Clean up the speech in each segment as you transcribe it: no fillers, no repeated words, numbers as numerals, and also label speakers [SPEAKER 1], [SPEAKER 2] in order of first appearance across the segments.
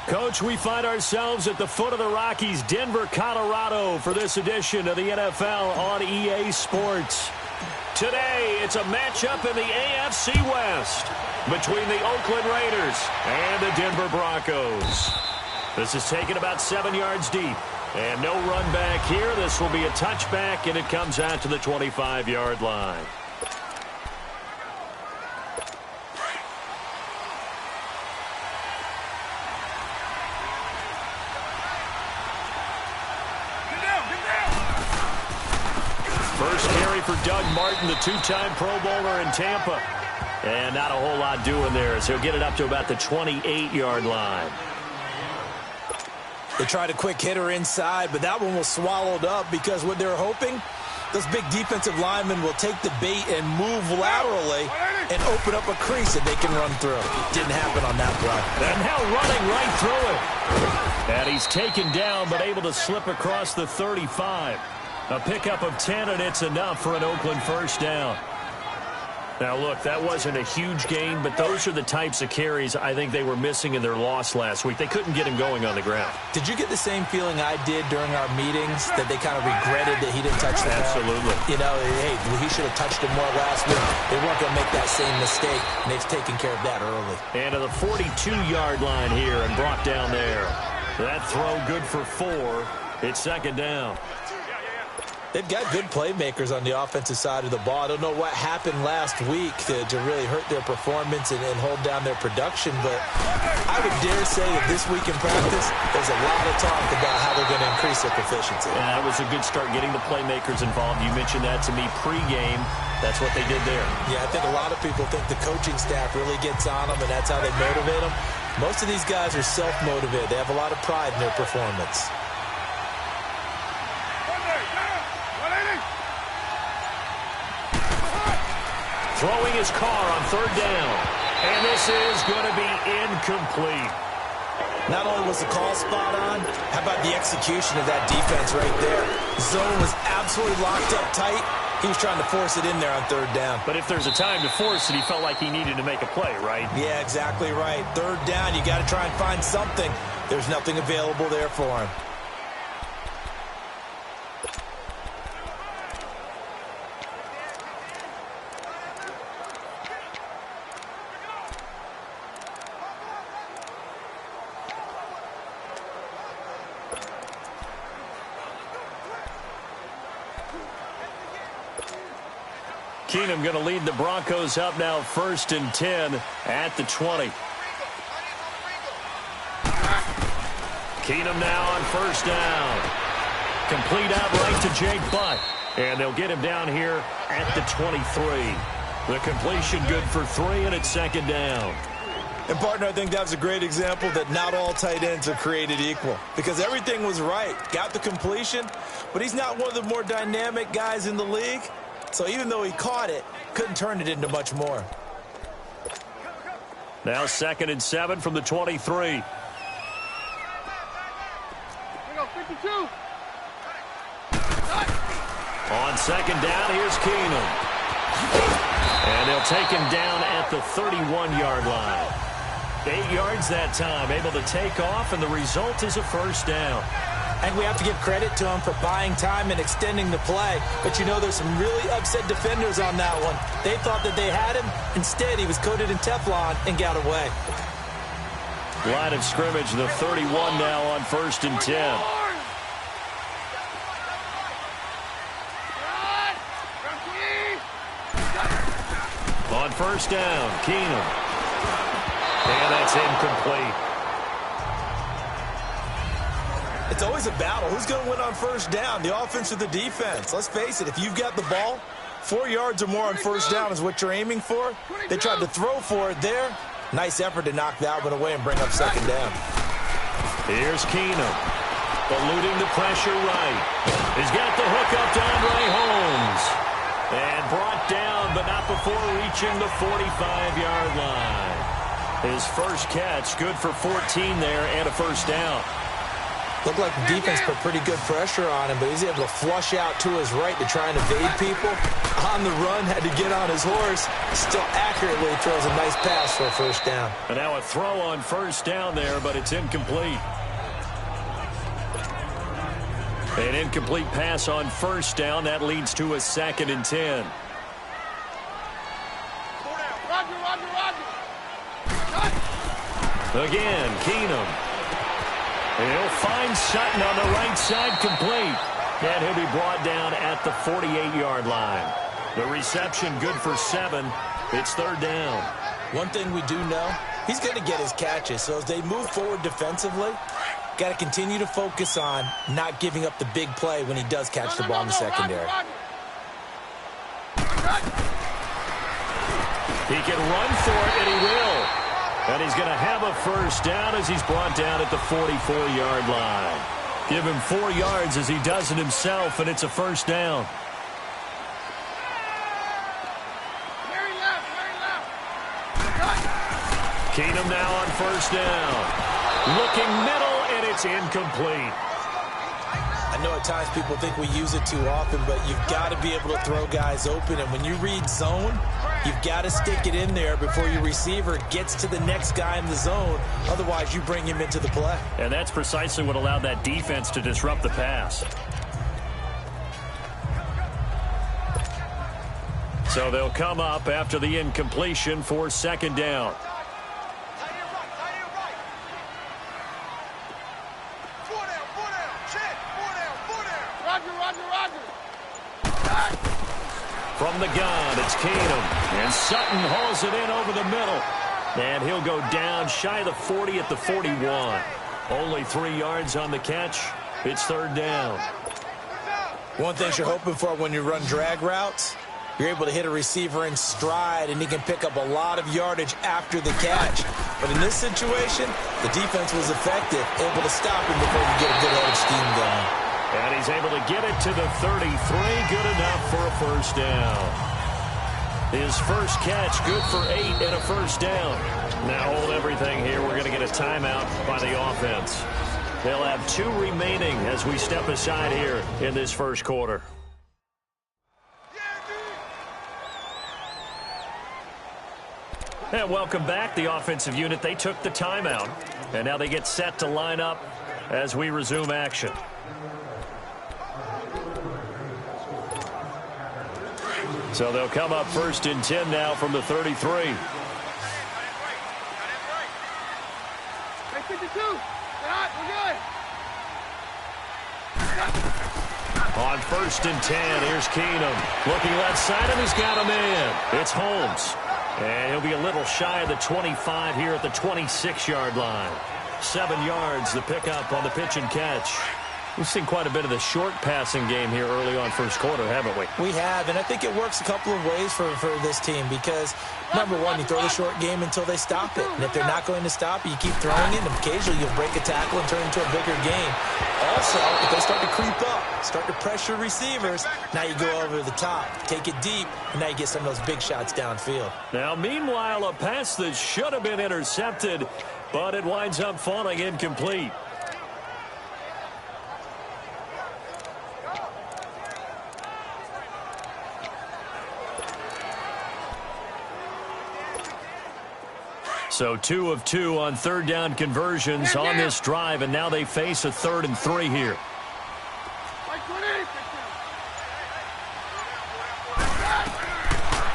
[SPEAKER 1] Coach, we find ourselves at the foot of the Rockies, Denver, Colorado, for this edition of the NFL on EA Sports. Today, it's a matchup in the AFC West between the Oakland Raiders and the Denver Broncos. This is taken about 7 yards deep, and no run back here. This will be a touchback, and it comes out to the 25-yard line. First carry for Doug Martin, the two-time Pro Bowler in Tampa. And not a whole lot doing there, so he'll get it up to about the 28-yard line.
[SPEAKER 2] They tried a quick hitter inside, but that one was swallowed up because what they're hoping, those big defensive linemen will take the bait and move laterally and open up a crease that they can run through. Didn't happen on that play.
[SPEAKER 1] And now running right through it. And he's taken down, but able to slip across the 35. A pickup of 10, and it's enough for an Oakland first down. Now, look, that wasn't a huge gain, but those are the types of carries I think they were missing in their loss last week. They couldn't get him going on the ground.
[SPEAKER 2] Did you get the same feeling I did during our meetings, that they kind of regretted that he didn't touch the ball?
[SPEAKER 1] Absolutely.
[SPEAKER 2] You know, hey, he should have touched it more last week. They weren't going to make that same mistake, and they've taken care of that early.
[SPEAKER 1] And to the 42-yard line here and brought down there. That throw good for 4. It's second down.
[SPEAKER 2] They've got good playmakers on the offensive side of the ball. I don't know what happened last week to really hurt their performance and hold down their production, but I would dare say that this week in practice, there's a lot of talk about how they're going to increase their proficiency.
[SPEAKER 1] Yeah, that was a good start getting the playmakers involved. You mentioned that to me pregame. That's what they did there.
[SPEAKER 2] Yeah, I think a lot of people think the coaching staff really gets on them, and that's how they motivate them. Most of these guys are self-motivated. They have a lot of pride in their performance.
[SPEAKER 1] Throwing his car on third down. And this is going to be incomplete.
[SPEAKER 2] Not only was the call spot on, how about the execution of that defense right there? Zone was absolutely locked up tight. He was trying to force it in there on third down.
[SPEAKER 1] But if there's a time to force it, he felt like he needed to make a play, right?
[SPEAKER 2] Yeah, exactly right. Third down, you got to try and find something. There's nothing available there for him.
[SPEAKER 1] Keenum going to lead the Broncos up now 1st and 10 at the 20. Keenum now on first down. Complete out right to Jake Butt. And they'll get him down here at the 23. The completion good for 3, and it's second down.
[SPEAKER 2] And, partner, I think that was a great example that not all tight ends are created equal. Because everything was right. Got the completion, but he's not one of the more dynamic guys in the league. So even though he caught it, couldn't turn it into much more.
[SPEAKER 1] Now 2nd and 7 from the 23. On second down, here's Keenum. And they'll take him down at the 31-yard line. 8 yards that time, able to take off, and the result is a first down.
[SPEAKER 2] I think we have to give credit to him for buying time and extending the play. But, you know, there's some really upset defenders on that one. They thought that they had him. Instead, he was coated in Teflon and got away.
[SPEAKER 1] Line of scrimmage, the 31 now on 1st and 10. On first down, Keenum. And that's incomplete.
[SPEAKER 2] It's always a battle. Who's going to win on first down, the offense or the defense? Let's face it, if you've got the ball, 4 yards or more on first down is what you're aiming for. They tried to throw for it there. Nice effort to knock that one away and bring up second down.
[SPEAKER 1] Here's Keenum, eluding the pressure right. He's got the hook up to Andre Holmes. And brought down, but not before reaching the 45-yard line. His first catch, good for 14 there, and a first down.
[SPEAKER 2] Looked like the defense put pretty good pressure on him, but he's able to flush out to his right to try and evade people. On the run, had to get on his horse. Still accurately throws a nice pass for a first down.
[SPEAKER 1] And now a throw on first down there, but it's incomplete. An incomplete pass on first down. That leads to a 2nd and 10. Again, Keenum. And he'll find Sutton on the right side, complete. And he'll be brought down at the 48-yard line. The reception good for 7. It's 3rd down.
[SPEAKER 2] One thing we do know, he's going to get his catches. So as they move forward defensively, got to continue to focus on not giving up the big play when he does catch the ball in the secondary.
[SPEAKER 1] He can run for it, and he will. And he's going to have a first down as he's brought down at the 44-yard line. Give him 4 yards as he does it himself, and it's a first down. Keenum now on first down. Looking middle, and it's incomplete.
[SPEAKER 2] I know at times people think we use it too often, but you've got to be able to throw guys open. And when you read zone, you've got to stick it in there before your receiver gets to the next guy in the zone. Otherwise, you bring him into the play.
[SPEAKER 1] And that's precisely what allowed that defense to disrupt the pass. So they'll come up after the incompletion for 2nd down. From the gun, it's Keenum. And Sutton hauls it in over the middle. And he'll go down shy of the 40 at the 41. Only 3 yards on the catch. It's 3rd down.
[SPEAKER 2] One thing you're hoping for when you run drag routes, you're able to hit a receiver in stride, and he can pick up a lot of yardage after the catch. But in this situation, the defense was effective, able to stop him before he get a good head of steam going.
[SPEAKER 1] And he's able to get it to the 33. Good enough for a first down. His first catch, good for 8 and a first down. Now hold everything here. We're going to get a timeout by the offense. They'll have 2 remaining as we step aside here in this first quarter. And welcome back. The offensive unit, they took the timeout. And now they get set to line up as we resume action. So they'll come up 1st and 10 now from the 33.
[SPEAKER 3] Hey, 52. We're good.
[SPEAKER 1] On 1st and 10, here's Keenum. Looking left side, and he's got a man. It's Holmes. And he'll be a little shy of the 25 here at the 26-yard line. 7 yards, the pickup on the pitch and catch. We've seen quite a bit of the short passing game here early on first quarter, haven't we?
[SPEAKER 2] We have, and I think it works a couple of ways for this team because, number one, you throw the short game until they stop it. And if they're not going to stop it, you keep throwing it, and occasionally you'll break a tackle and turn it into a bigger game. Also, if they start to creep up, start to pressure receivers, now you go over the top, take it deep, and now you get some of those big shots downfield.
[SPEAKER 1] Now, meanwhile, a pass that should have been intercepted, but it winds up falling incomplete. So 2 of 2 on 3rd down conversions on this drive, and now they face a 3rd and 3 here.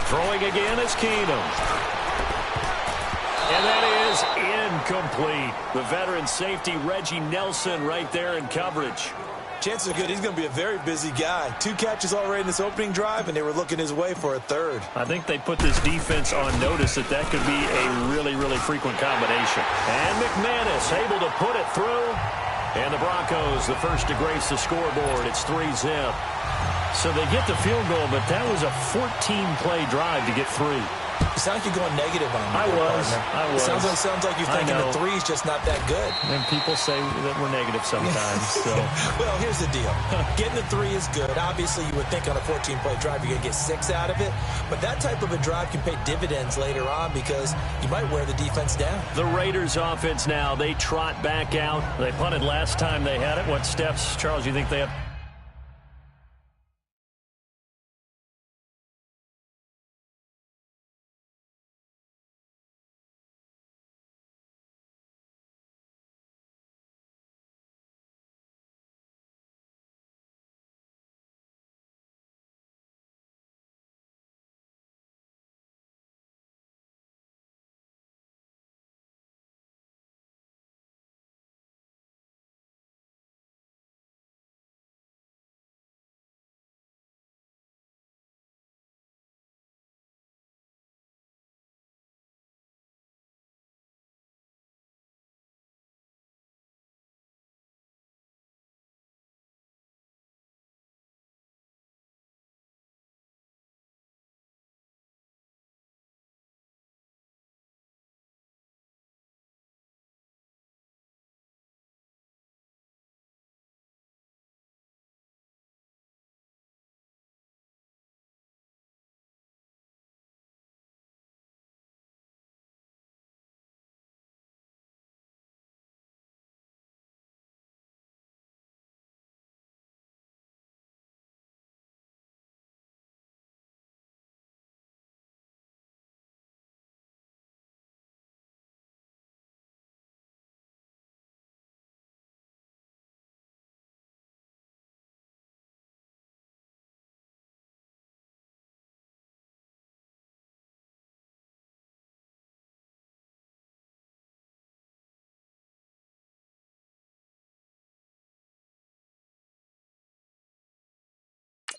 [SPEAKER 1] Throwing again is Keenum. And that is incomplete. The veteran safety, Reggie Nelson, right there in coverage.
[SPEAKER 2] Chances are good he's going to be a very busy guy. 2 catches already in this opening drive, and they were looking his way for a 3rd.
[SPEAKER 1] I think they put this defense on notice that that could be a really, really frequent combination. And McManus able to put it through. And the Broncos, the first to grace the scoreboard. It's 3-zip. So they get the field goal, but that was a 14-play drive to get 3.
[SPEAKER 2] You sound like you're going negative on me.
[SPEAKER 1] I was.
[SPEAKER 2] Sounds like you're thinking the three's just not that good.
[SPEAKER 1] And people say that we're negative sometimes. So.
[SPEAKER 2] Well, here's the deal. Getting the three is good. Obviously, you would think on a 14-play drive you're going to get 6 out of it. But that type of a drive can pay dividends later on because you might wear the defense down.
[SPEAKER 1] The Raiders offense now, they trot back out. They punted last time they had it. What steps, Charles, you think they have?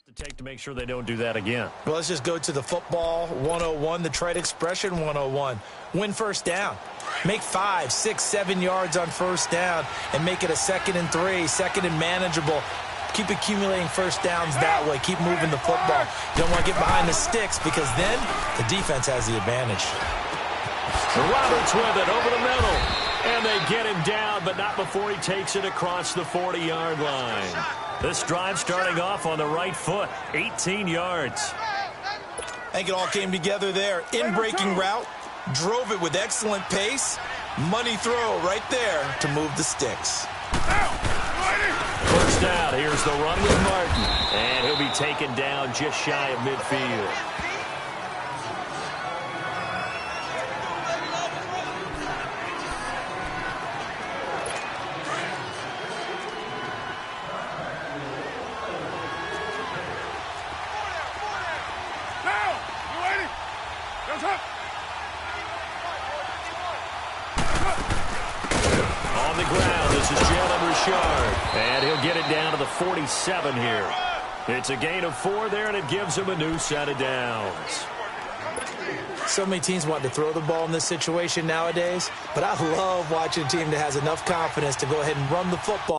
[SPEAKER 1] To take to make sure they don't do that again?
[SPEAKER 2] Well, let's just go to the football 101, the trade expression 101. Win first down. Make 5, 6, 7 yards on first down and make it a 2nd and 3, 2nd and manageable. Keep accumulating first downs that way. Keep moving the football. You don't want to get behind the sticks because then the defense has the advantage.
[SPEAKER 1] Roberts with it over the middle. And they get him down, but not before he takes it across the 40-yard line. This drive starting off on the right foot, 18 yards.
[SPEAKER 2] I think it all came together there. In-breaking route, drove it with excellent pace. Money throw right there to move the sticks.
[SPEAKER 1] First down, here's the run with Martin. And he'll be taken down just shy of midfield. And he'll get it down to the 47 here. It's a gain of 4 there, and it gives him a new set of downs.
[SPEAKER 2] So many teams want to throw the ball in this situation nowadays, but I love watching a team that has enough confidence to go ahead and run the football.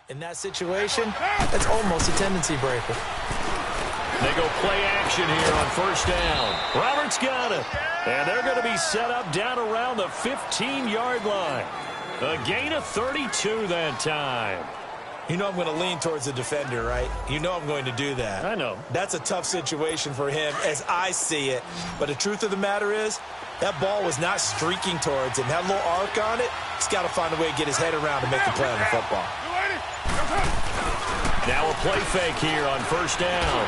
[SPEAKER 2] In that situation, that's almost a tendency breaker.
[SPEAKER 1] They go play action here on first down. Roberts got it. And they're going to be set up down around the 15-yard line. A gain of 32 that time.
[SPEAKER 2] You know I'm going to lean towards the defender, right? You know I'm going to do that.
[SPEAKER 1] I know.
[SPEAKER 2] That's a tough situation for him as I see it. But the truth of the matter is, that ball was not streaking towards him. That little arc on it, he's got to find a way to get his head around to make the play on the football.
[SPEAKER 1] Now a play fake here on first down.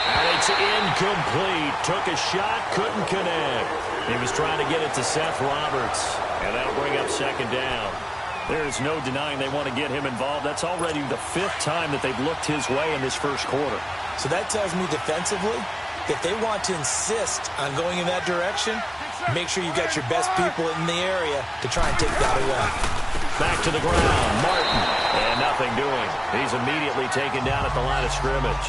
[SPEAKER 1] And it's incomplete. Took a shot, couldn't connect. He was trying to get it to Seth Roberts. And that'll bring up second down. There's no denying they want to get him involved. That's already the 5th time that they've looked his way in this first quarter.
[SPEAKER 2] So that tells me defensively, if they want to insist on going in that direction, make sure you've got your best people in the area to try and take that away.
[SPEAKER 1] Back to the ground, Martin. And nothing doing. He's immediately taken down at the line of scrimmage.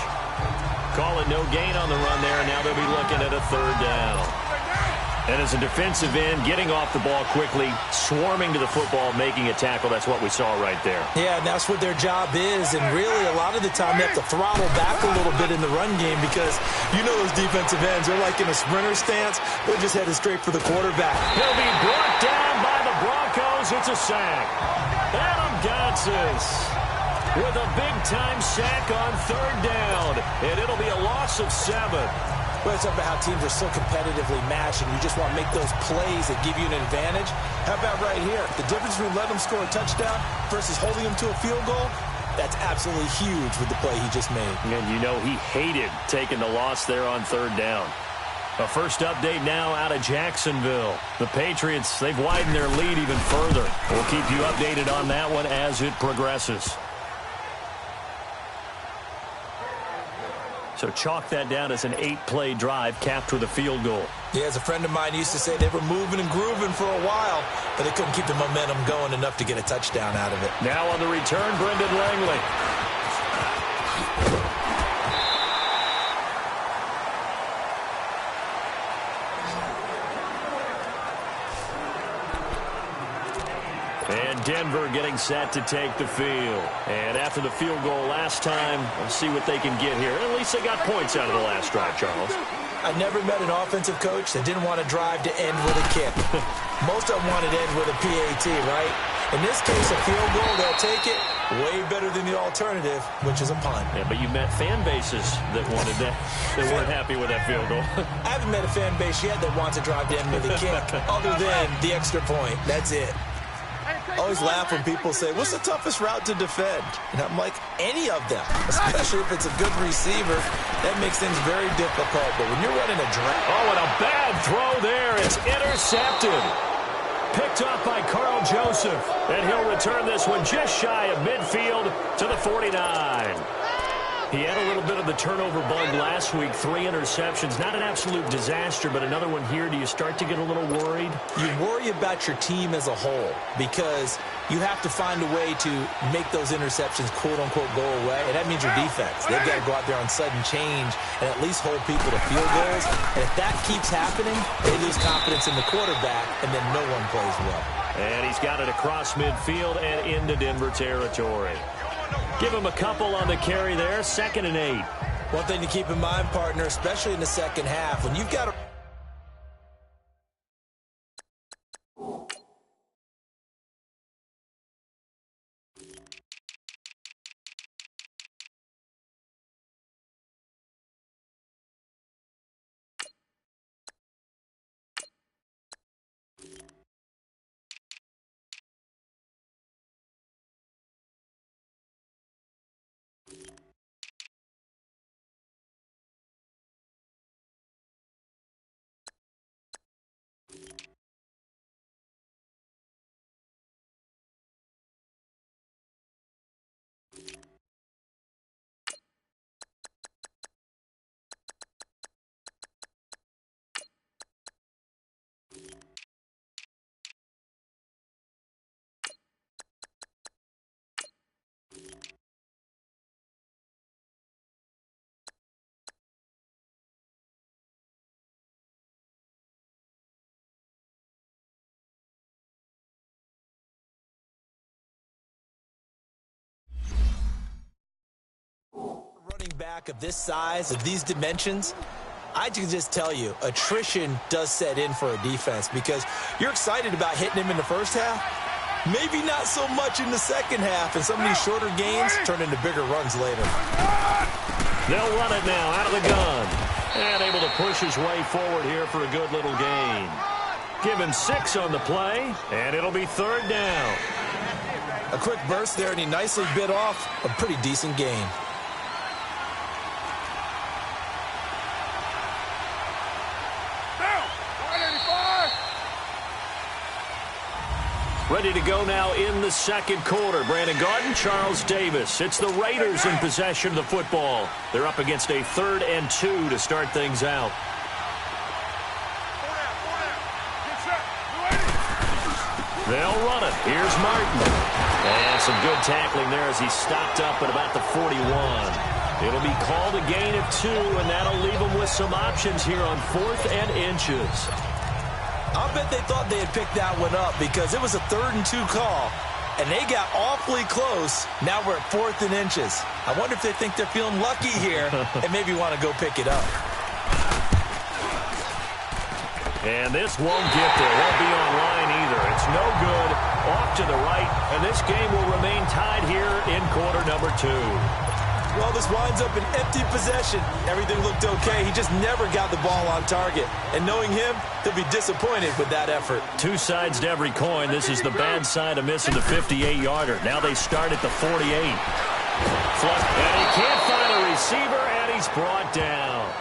[SPEAKER 1] Call it no gain on the run there, and now they'll be looking at a 3rd down. And as a defensive end, getting off the ball quickly, swarming to the football, making a tackle, that's what we saw right there.
[SPEAKER 2] Yeah, and that's what their job is. And really, a lot of the time, they have to throttle back a little bit in the run game because you know those defensive ends, they're like in a sprinter stance. They're just headed straight for the quarterback.
[SPEAKER 1] He'll be brought down by the Broncos. It's a sack. Adam Gotsis with a big-time sack on third down. And it'll be a loss of 7.
[SPEAKER 2] Well, it's about how teams are so competitively matched, and you just want to make those plays that give you an advantage. How about right here? The difference between letting them score a touchdown versus holding them to a field goal, that's absolutely huge with the play he just made.
[SPEAKER 1] And you know he hated taking the loss there on third down. A first update now out of Jacksonville. The Patriots, they've widened their lead even further. We'll keep you updated on that one as it progresses. So chalk that down as an 8-play drive capped with a field goal.
[SPEAKER 2] Yeah, as a friend of mine used to say, they were moving and grooving for a while, but they couldn't keep the momentum going enough to get a touchdown out of it.
[SPEAKER 1] Now on the return, Brendan Langley. And Denver getting set to take the field. And after the field goal last time, we'll see what they can get here. At least they got points out of the last drive, Charles.
[SPEAKER 2] I never met an offensive coach that didn't want to drive to end with a kick. Most of them wanted to end with a PAT, right? In this case, a field goal, they'll take it. Way better than the alternative, which is a punt.
[SPEAKER 1] Yeah, but you met fan bases that wanted that, that weren't happy with that field goal.
[SPEAKER 2] I haven't met a fan base yet that wants to drive to end with a kick, other than the extra point. That's it. I always laugh when people say, what's the toughest route to defend? And I'm like, any of them, especially if it's a good receiver. That makes things very difficult. But when you're running a drag.
[SPEAKER 1] Oh, and a bad throw there. It's intercepted. Picked off by Carl Joseph. And he'll return this one just shy of midfield to the 49. He had a little bit of the turnover bug last week. 3 interceptions. Not an absolute disaster, but another one here. Do you start to get a little worried?
[SPEAKER 2] You worry about your team as a whole because you have to find a way to make those interceptions, quote-unquote, go away. And that means your defense. They've got to go out there on sudden change and at least hold people to field goals. And if that keeps happening, they lose confidence in the quarterback, and then no one plays well.
[SPEAKER 1] And he's got it across midfield and into Denver territory. Give him a couple on the carry there. 2nd and 8.
[SPEAKER 2] One thing to keep in mind, partner, especially in the second half, when you've got a back of this size, of these dimensions, I can just tell you, attrition does set in for a defense because you're excited about hitting him in the first half. Maybe not so much in the second half, and some of these shorter gains turn into bigger runs later.
[SPEAKER 1] They'll run it now out of the gun. And able to push his way forward here for a good little gain. Give him 6 on the play, and it'll be 3rd down.
[SPEAKER 2] A quick burst there, and he nicely bit off a pretty decent gain.
[SPEAKER 1] Ready to go now in the second quarter. Brandon Garden, Charles Davis. It's the Raiders in possession of the football. They're up against a 3rd and 2 to start things out. They'll run it. Here's Martin. And some good tackling there as he stopped up at about the 41. It'll be called a gain of 2, and that'll leave them with some options here on 4th and inches.
[SPEAKER 2] I'll bet they thought they had picked that one up because it was a 3rd and 2 call, and they got awfully close. Now we're at 4th and inches. I wonder if they think they're feeling lucky here and maybe want to go pick it up.
[SPEAKER 1] And this won't get there. Won't be online either. It's no good. Off to the right, and this game will remain tied here in quarter number 2.
[SPEAKER 2] Well, this winds up an empty possession. Everything looked okay. He just never got the ball on target. And knowing him, he'll be disappointed with that effort.
[SPEAKER 1] Two sides to every coin. This is the bad side of missing the 58-yarder. Now they start at the 48. Flush, and he can't find a receiver, and he's brought down.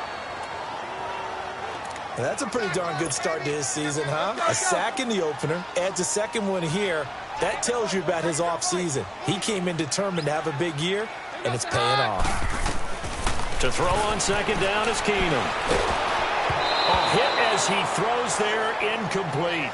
[SPEAKER 2] That's a pretty darn good start to his season, huh? A sack in the opener, adds a second one here. That tells you about his offseason. He came in determined to have a big year, and it's paying off.
[SPEAKER 1] To throw on second down is Keenum. A hit as he throws there, incomplete.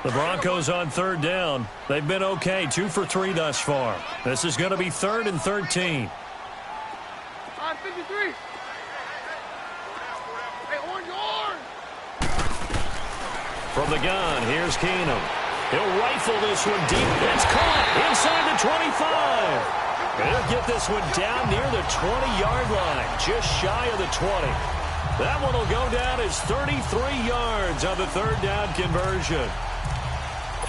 [SPEAKER 1] The Broncos on 3rd down. They've been okay, 2 for 3 thus far. This is going to be 3rd and 13.
[SPEAKER 3] On 53. Hey, orange.
[SPEAKER 1] From the gun, here's Keenum. He'll rifle this one deep. It's caught inside the 25. He'll get this one down near the 20-yard line, just shy of the 20. That one will go down as 33 yards on the 3rd down conversion.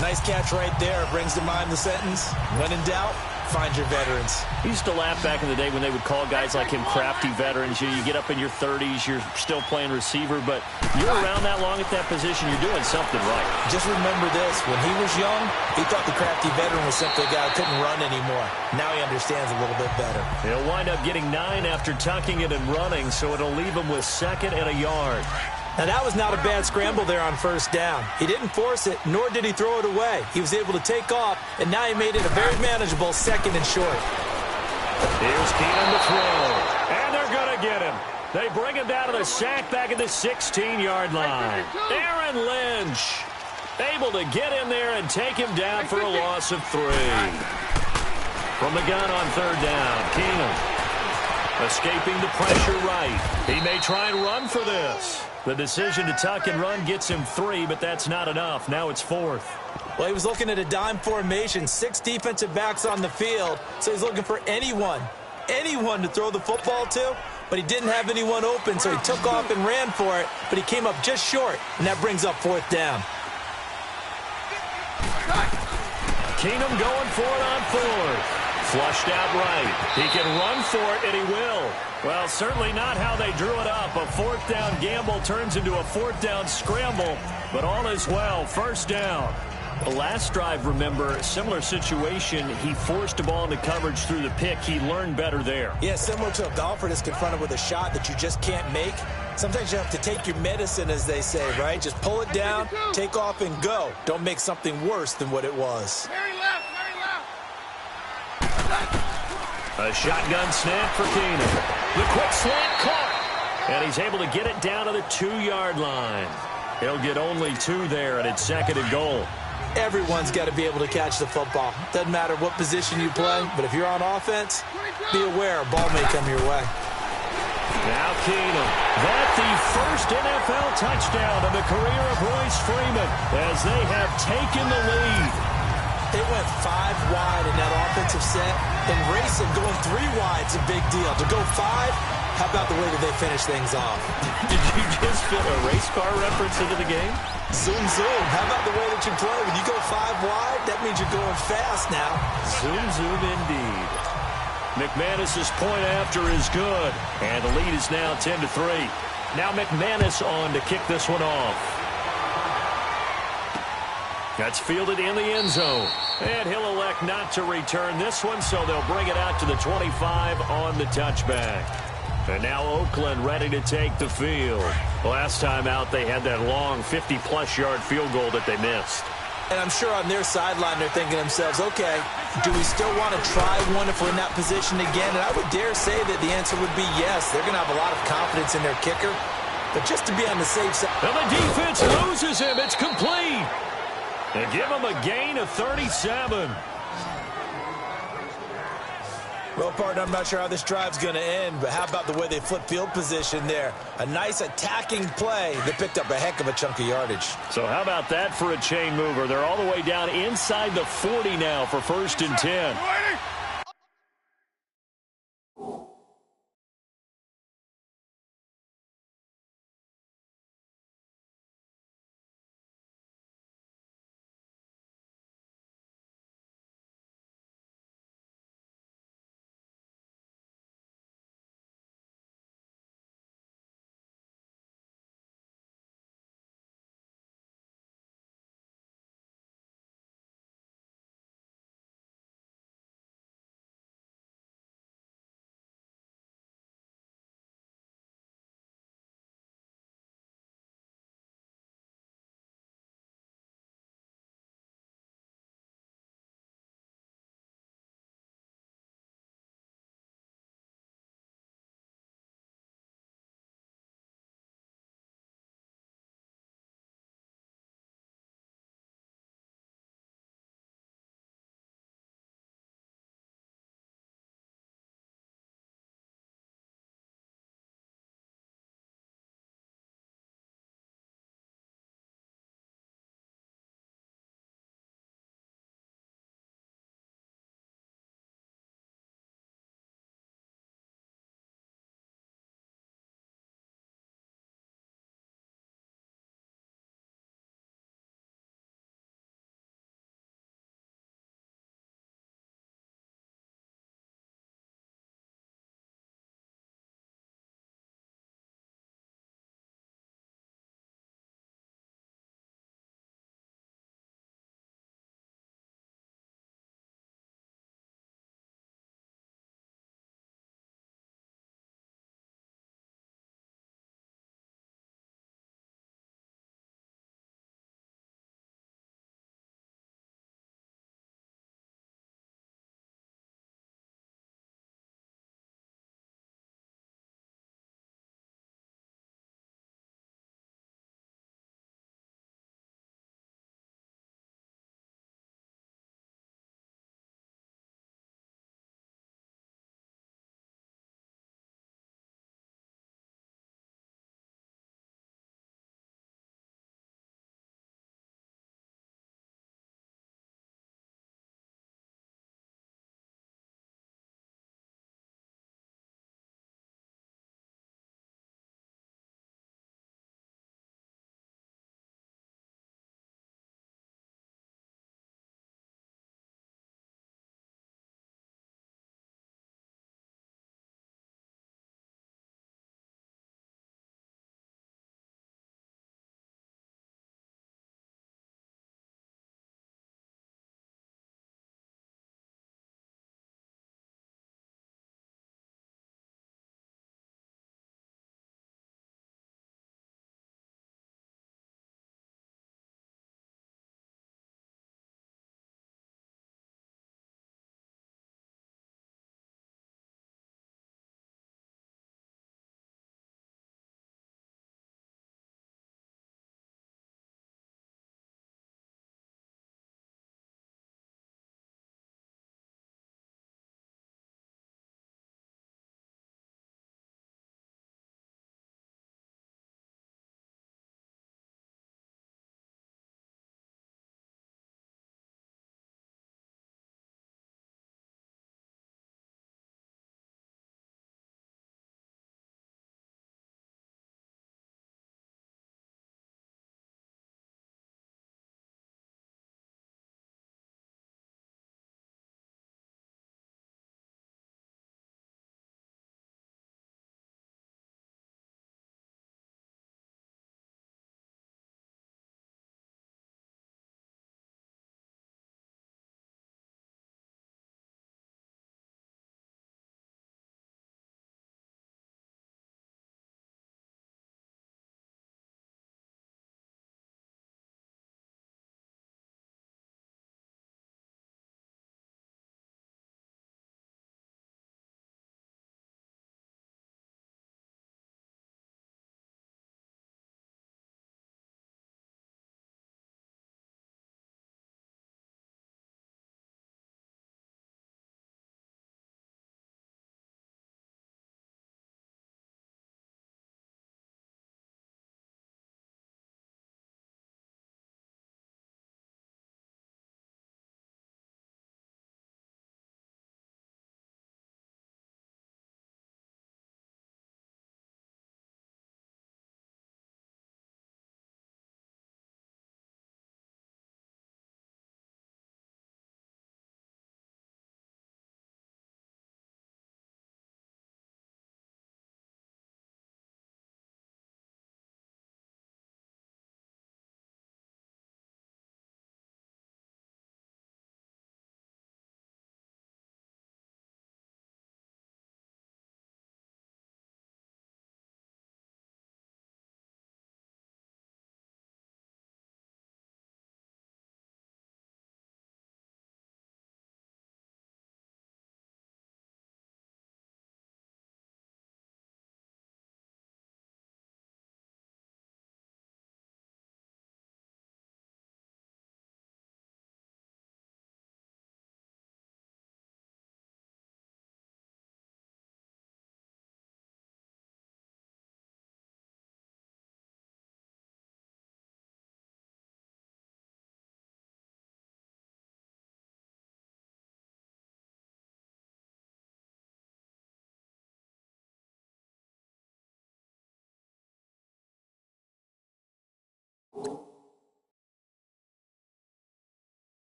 [SPEAKER 2] Nice catch right there. Brings to mind the sentence, when in doubt, find your veterans.
[SPEAKER 1] I used to laugh back in the day when they would call guys like him crafty veterans. You get up in your 30s, you're still playing receiver, but you're around that long at that position, you're doing something right.
[SPEAKER 2] Just remember this, when he was young, he thought the crafty veteran was simply a guy who couldn't run anymore. Now he understands a little bit better.
[SPEAKER 1] He'll wind up getting 9 after tucking it and running, so it'll leave him with 2nd and a yard.
[SPEAKER 2] Now, that was not a bad scramble there on 1st down. He didn't force it, nor did he throw it away. He was able to take off, and now he made it a very manageable 2nd and short.
[SPEAKER 1] Here's Keenum to throw, and they're going to get him. They bring him down to the sack back at the 16-yard line. Aaron Lynch able to get in there and take him down for a loss of 3. From the gun on 3rd down, Keenum escaping the pressure right. He may try and run for this. The decision to tuck and run gets him 3, but that's not enough. Now it's 4th.
[SPEAKER 2] Well, he was looking at a dime formation, 6 defensive backs on the field, so he's looking for anyone to throw the football to, but he didn't have anyone open, so he took off and ran for it, but he came up just short, and that brings up 4th down.
[SPEAKER 1] Keenum going for it on 4th. Flushed out right. He can run for it, and he will. Well, certainly not how they drew it up. A 4th down gamble turns into a 4th down scramble, but all is well. 1st down. The last drive, remember, similar situation. He forced the ball into coverage through the pick. He learned better there.
[SPEAKER 2] Yeah, similar to a golfer that's confronted with a shot that you just can't make. Sometimes you have to take your medicine, as they say, right? Just pull it down, take off, and go. Don't make something worse than what it was.
[SPEAKER 3] Very left.
[SPEAKER 1] A shotgun snap for Keenum. The quick slant caught. And he's able to get it down to the 2-yard line. He'll get only 2 there, and it's 2nd and goal.
[SPEAKER 2] Everyone's got to be able to catch the football. Doesn't matter what position you play, but if you're on offense, be aware a ball may come your way.
[SPEAKER 1] Now Keenum. That's the first NFL touchdown of the career of Royce Freeman as they have taken the lead.
[SPEAKER 2] They went 5 wide in that offensive set, and racing going 3 wide's a big deal. To go 5, how about the way that they finish things off?
[SPEAKER 1] Did you just fit a race car reference into the game?
[SPEAKER 2] Zoom, zoom. How about the way that you play? When you go 5 wide, that means you're going fast now.
[SPEAKER 1] Zoom, zoom indeed. McManus's point after is good, and the lead is now 10-3. Now McManus on to kick this one off. That's fielded in the end zone. And he'll elect not to return this one, so they'll bring it out to the 25 on the touchback. And now Oakland ready to take the field. Last time out, they had that long 50-plus yard field goal that they missed.
[SPEAKER 2] And I'm sure on their sideline they're thinking to themselves, okay, do we still want to try one if we're in that position again? And I would dare say that the answer would be yes. They're going to have a lot of confidence in their kicker. But just to be on the safe side.
[SPEAKER 1] And the defense loses him. It's complete. They give him a gain of 37.
[SPEAKER 2] Well, partner, I'm not sure how this drive's going to end, but how about the way they flip field position there? A nice attacking play that picked up a heck of a chunk of yardage.
[SPEAKER 1] So how about that for a chain mover? They're all the way down inside the 40 now for 1st and 10.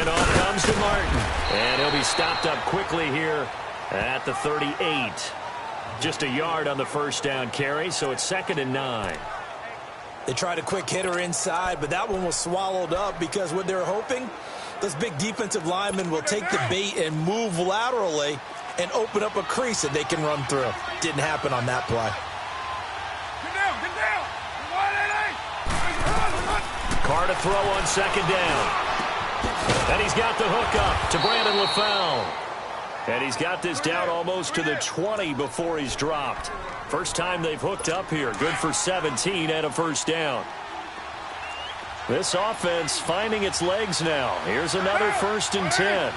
[SPEAKER 1] Handoff comes to Martin. And he'll be stopped up quickly here at the 38. Just a yard on the first down carry, so it's 2nd and 9.
[SPEAKER 2] They tried a quick hitter inside, but that one was swallowed up because what they're hoping, those big defensive linemen will take the bait and move laterally and open up a crease that they can run through. Didn't happen on that play.
[SPEAKER 3] Get down, get down.
[SPEAKER 1] Carr to throw on 2nd down. And he's got the hook up to Brandon LaFell. And he's got this down almost to the 20 before he's dropped. First time they've hooked up here. Good for 17 and a first down. This offense finding its legs now. Here's another 1st and 10.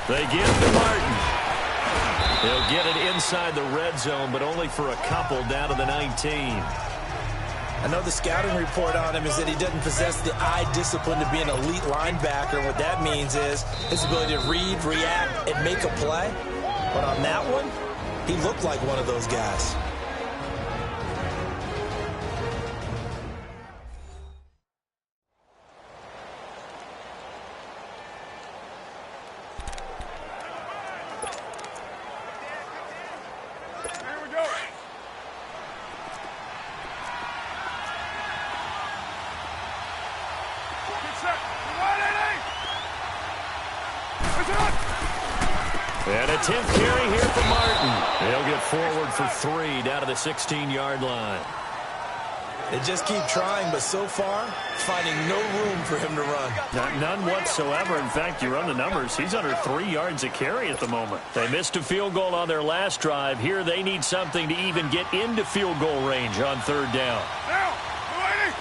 [SPEAKER 1] They give to Martin. He'll get it inside the red zone, but only for a couple down to the 19.
[SPEAKER 2] I know the scouting report on him is that he doesn't possess the eye discipline to be an elite linebacker. What that means is his ability to read, react, and make a play. But on that one, he looked like one of those guys.
[SPEAKER 3] Here we go. Get set.
[SPEAKER 1] And a 10th carry here for Martin. He'll get forward for 3 down to the 16-yard line.
[SPEAKER 2] They just keep trying, but so far, finding no room for him to run.
[SPEAKER 1] None whatsoever. In fact, you run the numbers. He's under 3 yards a carry at the moment. They missed a field goal on their last drive. Here they need something to even get into field goal range on 3rd down.
[SPEAKER 3] Now, lady.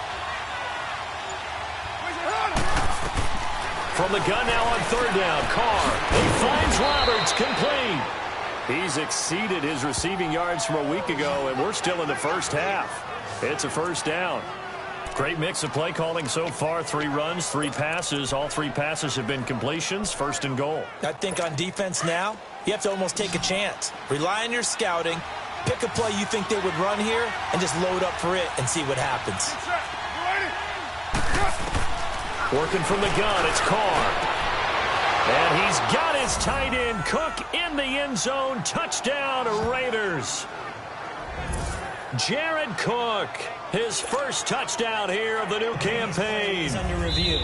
[SPEAKER 1] From the gun now on 3rd down, Carr. He finds Roberts, complete. He's exceeded his receiving yards from a week ago, and we're still in the first half. It's a 1st down. Great mix of play calling so far. 3 runs, 3 passes. All 3 passes have been completions. 1st and goal.
[SPEAKER 2] I think on defense now, you have to almost take a chance. Rely on your scouting. Pick a play you think they would run here and just load up for it and see what happens.
[SPEAKER 1] Working from the gun, it's Carr. And he's got his tight end, Cook, in the end zone. Touchdown, Raiders. Jared Cook, his first touchdown here of the new campaign.
[SPEAKER 4] He's under review.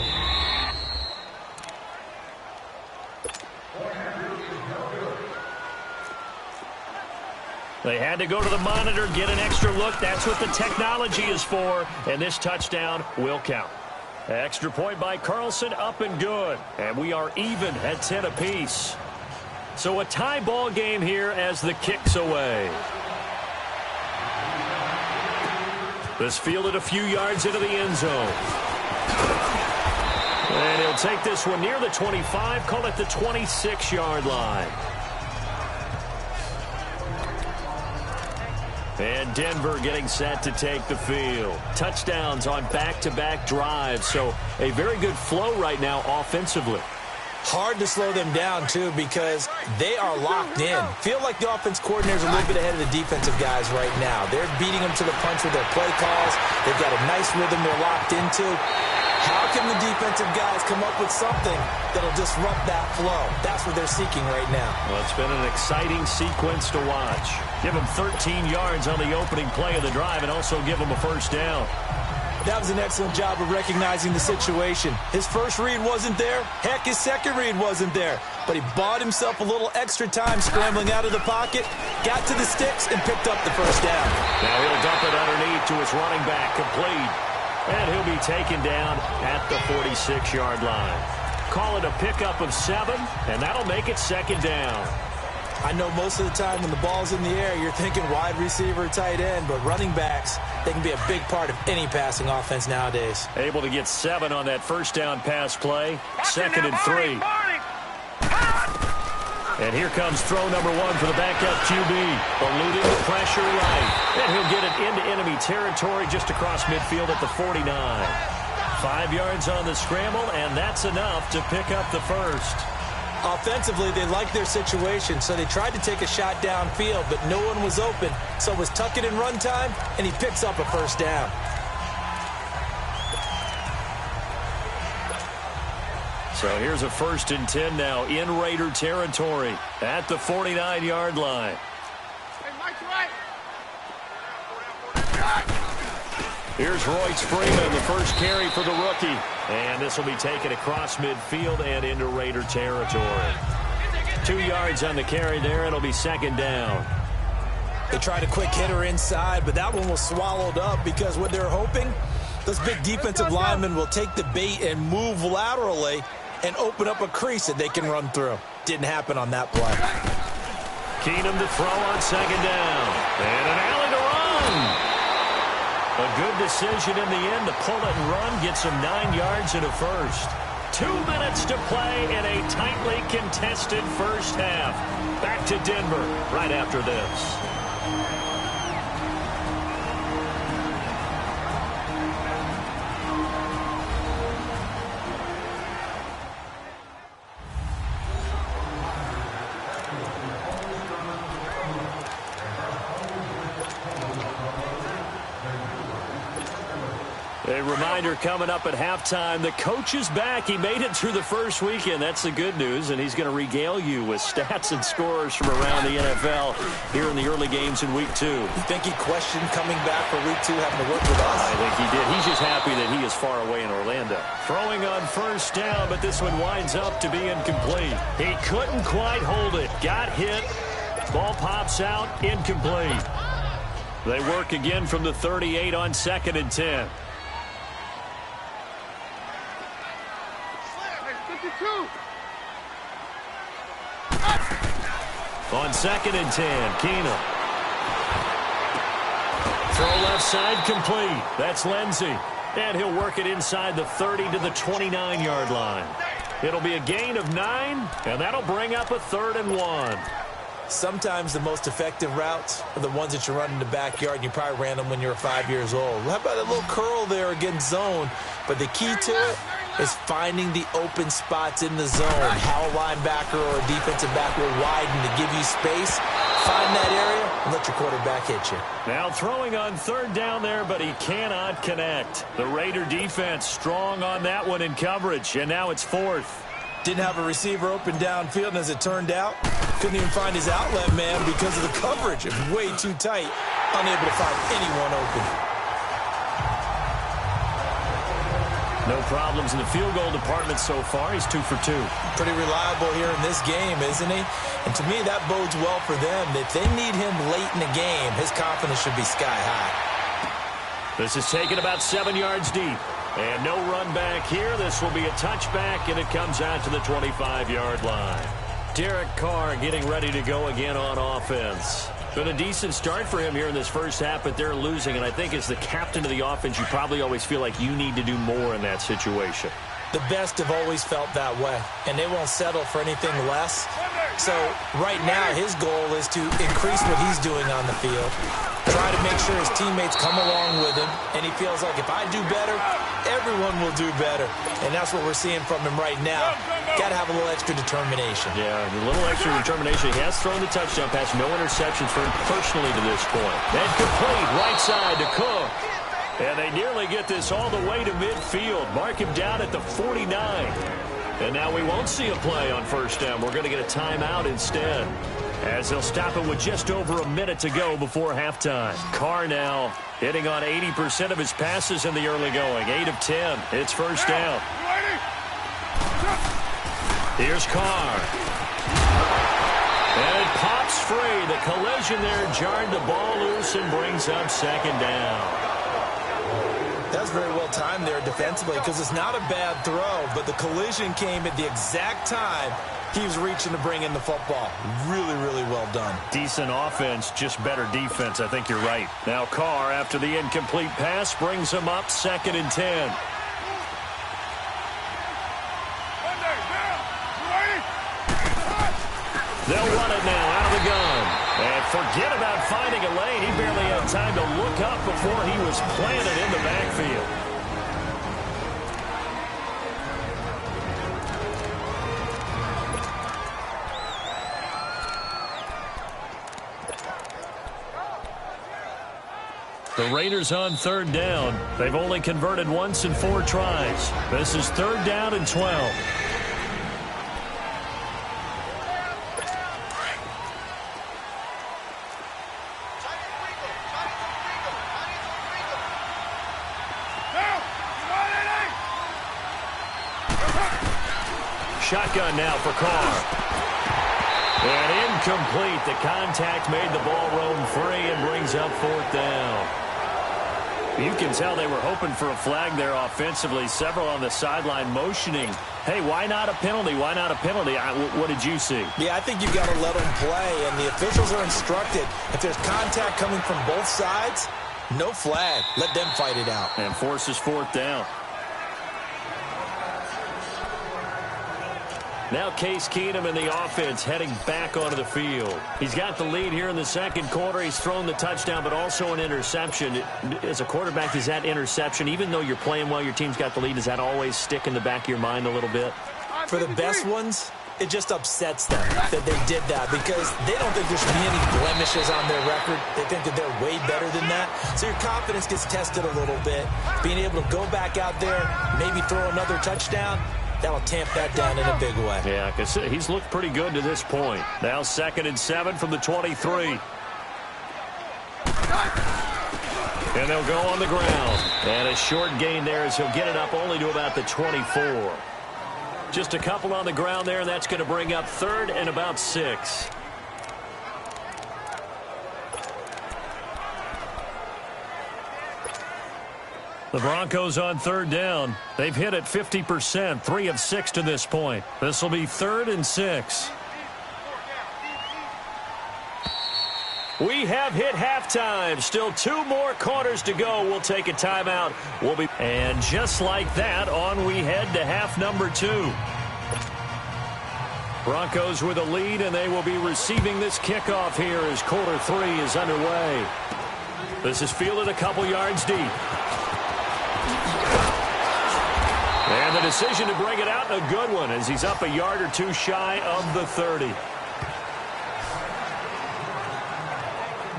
[SPEAKER 1] They had to go to the monitor, get an extra look. That's what the technology is for. And this touchdown will count. Extra point by Carlson, up and good. And we are even at 10 apiece. So a tie ball game here as the kick's away. This fielded a few yards into the end zone. And he'll take this one near the 25, call it the 26-yard line. And Denver getting set to take the field. Touchdowns on back-to-back drives, so a very good flow right now offensively.
[SPEAKER 2] Hard to slow them down, too, because they are locked in. Feel like the offense coordinator's a little bit ahead of the defensive guys right now. They're beating them to the punch with their play calls. They've got a nice rhythm they're locked into. How can the defensive guys come up with something that'll disrupt that flow? That's what they're seeking right now.
[SPEAKER 1] Well, it's been an exciting sequence to watch. Give them 13 yards on the opening play of the drive and also give them a 1st down.
[SPEAKER 2] That was an excellent job of recognizing the situation. His first read wasn't there. Heck, his second read wasn't there. But he bought himself a little extra time scrambling out of the pocket, got to the sticks, and picked up the 1st down.
[SPEAKER 1] Now he'll dump it underneath to his running back, complete. And he'll be taken down at the 46-yard line. Call it a pickup of 7, and that'll make it 2nd down.
[SPEAKER 2] I know most of the time when the ball's in the air, you're thinking wide receiver, tight end, but running backs, they can be a big part of any passing offense nowadays.
[SPEAKER 1] Able to get 7 on that 1st down pass play. 2nd and 3. And here comes throw number 1 for the backup QB. Eluding the pressure right. And he'll get it into enemy territory just across midfield at the 49. 5 yards on the scramble, and that's enough to pick up the 1st.
[SPEAKER 2] Offensively, they liked their situation, so they tried to take a shot downfield, but no one was open. So it was tuck it in run time, and he picks up a 1st down.
[SPEAKER 1] So here's a 1st and 10 now in Raider territory at the 49-yard line.
[SPEAKER 3] Hey, Mike's right.
[SPEAKER 1] Here's Royce Freeman, the first carry for the rookie. And this will be taken across midfield and into Raider territory. 2 yards on the carry there. It'll be 2nd down.
[SPEAKER 2] They tried a quick hitter inside, but that one was swallowed up because what they're hoping, those big defensive linemen will take the bait and move laterally and open up a crease that they can run through. Didn't happen on that play.
[SPEAKER 1] Keenum to throw on 2nd down. And an alley to run. A good decision in the end to pull it and run. Gets him 9 yards and a first. 2 minutes to play in a tightly contested first half. Back to Denver right after this. A reminder coming up at halftime, the coach is back. He made it through the first weekend. That's the good news, and he's going to regale you with stats and scores from around the NFL here in the early games in Week 2.
[SPEAKER 2] You think he questioned coming back for Week 2, having to work with us?
[SPEAKER 1] I think he did. He's just happy that he is far away in Orlando. Throwing on 1st down, but this one winds up to be incomplete. He couldn't quite hold it. Got hit. Ball pops out. Incomplete. They work again from the 38 on 2nd and 10. On 2nd and 10, Keenum. Throw left side complete. That's Lindsey. And he'll work it inside the 30 to the 29-yard line. It'll be a gain of 9, and that'll bring up a 3rd and 1.
[SPEAKER 2] Sometimes the most effective routes are the ones that you run in the backyard, and you probably ran them when you were 5 years old. How about a little curl there against zone? But the key to it is finding the open spots in the zone. How a linebacker or a defensive back will widen to give you space. Find that area and let your quarterback hit you.
[SPEAKER 1] Now throwing on 3rd down there, but he cannot connect. The Raider defense strong on that one in coverage, and now it's 4th.
[SPEAKER 2] Didn't have a receiver open downfield, and as it turned out, couldn't even find his outlet man because of the coverage. It was way too tight, unable to find anyone open.
[SPEAKER 1] No problems in the field goal department so far. He's 2 for 2.
[SPEAKER 2] Pretty reliable here in this game, isn't he? And to me, that bodes well for them. If they need him late in the game, his confidence should be sky high.
[SPEAKER 1] This is taken about 7 yards deep. And no run back here. This will be a touchback, and it comes out to the 25-yard line. Derek Carr getting ready to go again on offense. Been a decent start for him here in this first half, but they're losing. And I think as the captain of the offense, you probably always feel like you need to do more in that situation.
[SPEAKER 2] The best have always felt that way, and they won't settle for anything less. So right now, his goal is to increase what he's doing on the field, try to make sure his teammates come along with him, and he feels like if I do better, everyone will do better. And that's what we're seeing from him right now. Got to have a little extra determination.
[SPEAKER 1] Yeah, a little extra determination. He has thrown the touchdown pass, no interceptions for him personally to this point. And complete right side to Cook. And they nearly get this all the way to midfield. Mark him down at the 49. And now we won't see a play on 1st down. We're going to get a timeout instead, as they'll stop it with just over a minute to go before halftime. Carr now hitting on 80% of his passes in the early going. 8 of 10. It's 1st down. Here's Carr. And it pops free. The collision there jarred the ball loose and brings up 2nd down.
[SPEAKER 2] That's very well timed there defensively because it's not a bad throw, but the collision came at the exact time he was reaching to bring in the football. Really, really well done.
[SPEAKER 1] Decent offense, just better defense. I think you're right. Now Carr, after the incomplete pass, brings him up 2nd and 10. They'll run it now out of the gun. And forget about finding a lane. He barely had time to look up before he was planted in the backfield. The Raiders on 3rd down. They've only converted once in 4 tries. This is 3rd down and 12. Shotgun now for Carr. And incomplete. The contact made the ball roam free and brings up 4th down. You can tell they were hoping for a flag there offensively. Several on the sideline motioning, hey, why not a penalty? Why not a penalty? What did you see?
[SPEAKER 2] Yeah, I think you've got to let them play, and the officials are instructed. If there's contact coming from both sides, no flag. Let them fight it out.
[SPEAKER 1] And forces 4th down. Now Case Keenum in the offense heading back onto the field. He's got the lead here in the second quarter. He's thrown the touchdown, but also an interception. As a quarterback, does that interception, even though you're playing well, your team's got the lead, does that always stick in the back of your mind a little bit?
[SPEAKER 2] For the best ones, it just upsets them that they did that because they don't think there should be any blemishes on their record. They think that they're way better than that. So your confidence gets tested a little bit. Being able to go back out there, maybe throw another touchdown, that'll tamp that down in a big way.
[SPEAKER 1] Yeah, because he's looked pretty good to this point. Now 2nd and 7 from the 23. And they'll go on the ground. And a short gain there as he'll get it up only to about the 24. Just a couple on the ground there, and that's going to bring up 3rd and about 6. The Broncos on 3rd down. They've hit it 50%, 3 of 6 to this point. This will be 3rd and 6. We have hit halftime. Still 2 more quarters to go. We'll take a timeout. And just like that, on we head to half number 2. Broncos with a lead, and they will be receiving this kickoff here as quarter 3 is underway. This is fielded a couple yards deep. And the decision to bring it out, a good one, as he's up a yard or 2 shy of the 30.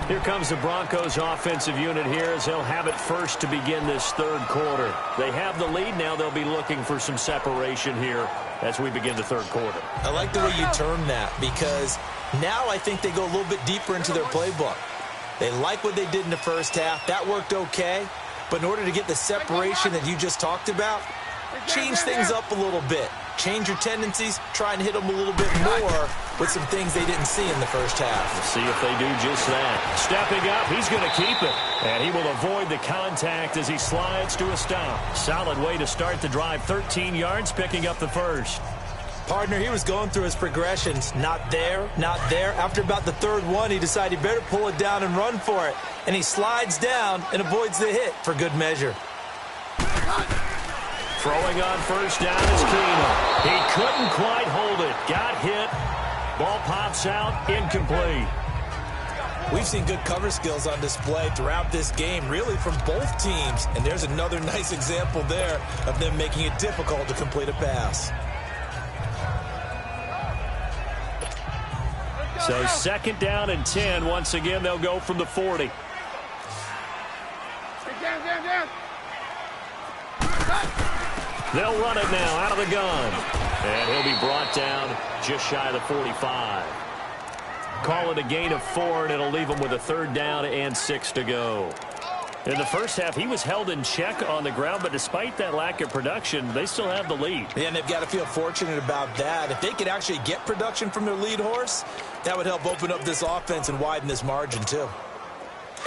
[SPEAKER 1] Here comes the Broncos offensive unit here as they'll have it first to begin this 3rd quarter. They have the lead now. They'll be looking for some separation here as we begin the 3rd quarter.
[SPEAKER 2] I like the way you term that because now I think they go a little bit deeper into their playbook. They like what they did in the first half. That worked okay. But in order to get the separation that you just talked about, change things up a little bit. Change your tendencies. Try and hit them a little bit more with some things they didn't see in the first half.
[SPEAKER 1] We'll see if they do just that. Stepping up, he's going to keep it. And he will avoid the contact as he slides to a stop. Solid way to start the drive. 13 yards, picking up the first.
[SPEAKER 2] Partner, he was going through his progressions. Not there, not there. After about the 3rd one, he decided he better pull it down and run for it. And he slides down and avoids the hit for good measure.
[SPEAKER 1] Throwing on first down is Keenum. He couldn't quite hold it. Got hit. Ball pops out. Incomplete.
[SPEAKER 2] We've seen good cover skills on display throughout this game, really from both teams. And there's another nice example there of them making it difficult to complete a pass.
[SPEAKER 1] So 2nd down and 10. Once again, they'll go from the 40. They'll run it now out of the gun. And he'll be brought down just shy of the 45. Call it a gain of 4, and it'll leave him with a 3rd down and 6 to go. In the first half, he was held in check on the ground, but despite that lack of production, they still have the lead.
[SPEAKER 2] Yeah, and they've got to feel fortunate about that. If they could actually get production from their lead horse, that would help open up this offense and widen this margin, too.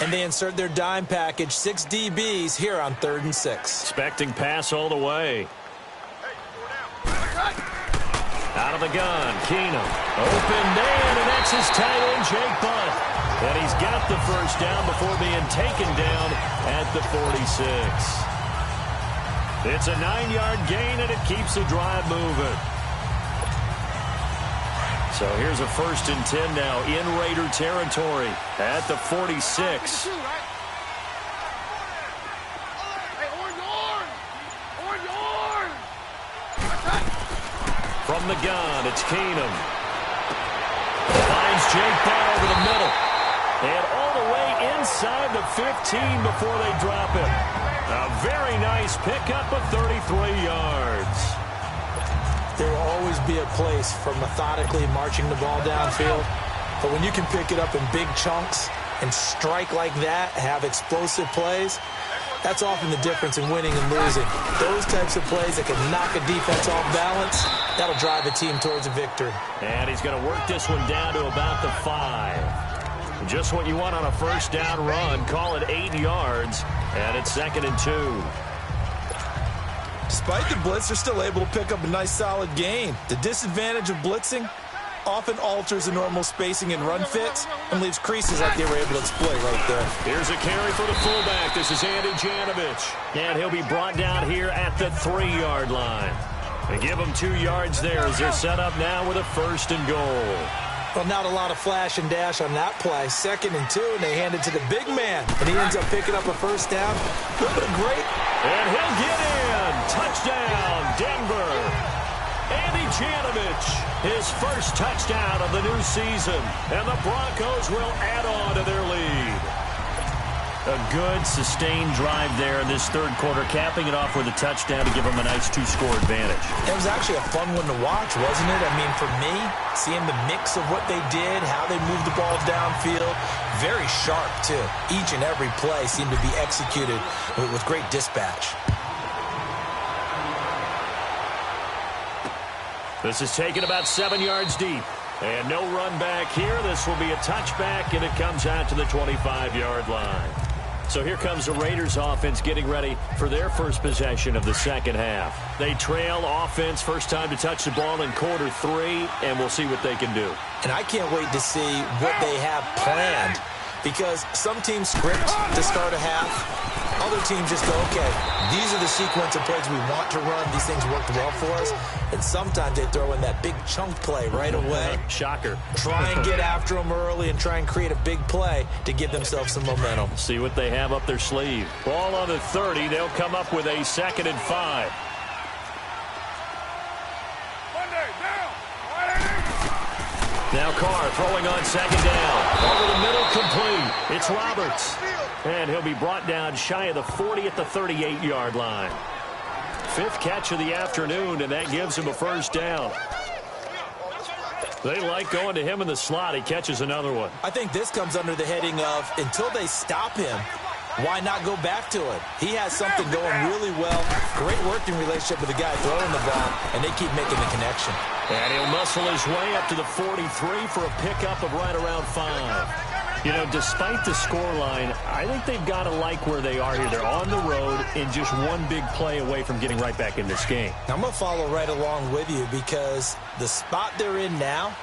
[SPEAKER 2] And they insert their dime package, 6 DBs here on 3rd and 6.
[SPEAKER 1] Expecting pass all the way. Out of the gun, Keenum. Open man, and that's his tight end, Jake Butt. And he's got the first down before being taken down at the 46. It's a 9-yard gain, and it keeps the drive moving. So here's a 1st and 10 now in Raider territory at the 46. From the gun, it's Keenum. Finds Jake Butt over the middle. And all the way inside the 15 before they drop it. A very nice pickup of 33 yards.
[SPEAKER 2] There will always be a place for methodically marching the ball downfield. But when you can pick it up in big chunks and strike like that, have explosive plays, That's often the difference in winning and losing. Those types of plays that can knock a defense off balance, that'll drive a team towards a victory.
[SPEAKER 1] And he's going to work this one down to about the 5. Just what you want on a first down run. Call it 8 yards, and it's 2nd and 2.
[SPEAKER 2] Despite the blitz, they're still able to pick up a nice solid gain. The disadvantage of blitzing often alters the normal spacing and run fits and leaves creases like they were able to exploit right there.
[SPEAKER 1] Here's a carry for the fullback. This is Andy Janovich. And he'll be brought down here at the 3-yard line. They give him 2 yards there as they're set up now with a 1st and goal.
[SPEAKER 2] Well, not a lot of flash and dash on that play. 2nd and 2, and they hand it to the big man. And he ends up picking up a 1st down. A little bit of great.
[SPEAKER 1] And he'll get in. Touchdown, Denver. Andy Janovich, his first touchdown of the new season. And the Broncos will add on to their lead. A good, sustained drive there in this 3rd quarter, capping it off with a touchdown to give them a nice 2-score advantage.
[SPEAKER 2] It was actually a fun one to watch, wasn't it? I mean, for me, seeing the mix of what they did, how they moved the ball downfield, very sharp, too. Each and every play seemed to be executed with great dispatch.
[SPEAKER 1] This is taken about 7 yards deep. And no run back here. This will be a touchback, and it comes out to the 25-yard line. So here comes the Raiders offense getting ready for their first possession of the 2nd half. They trail offense, first time to touch the ball in quarter 3, and we'll see what they can do.
[SPEAKER 2] And I can't wait to see what they have planned, because some teams script to start a half. Other teams just go, okay, these are the sequence of plays we want to run. These things worked well for us. And sometimes they throw in that big chunk play right away.
[SPEAKER 1] Shocker.
[SPEAKER 2] Try and get after them early and try and create a big play to give themselves some momentum.
[SPEAKER 1] See what they have up their sleeve. Ball on the 30. They'll come up with a 2nd and 5. Now Carr throwing on 2nd down. Over the middle, complete. It's Roberts. And he'll be brought down shy of the 40 at the 38-yard line. 5th catch of the afternoon, and that gives him a 1st down. They like going to him in the slot. He catches another one.
[SPEAKER 2] I think this comes under the heading of, until they stop him, why not go back to it? He has something going really well. Great working relationship with the guy throwing the ball, and they keep making the connection.
[SPEAKER 1] And he'll muscle his way up to the 43 for a pickup of right around 5. You know, despite the scoreline, I think they've got to like where they are here. They're on the road and just one big play away from getting right back in this game.
[SPEAKER 2] I'm going to follow right along with you, because the spot they're in now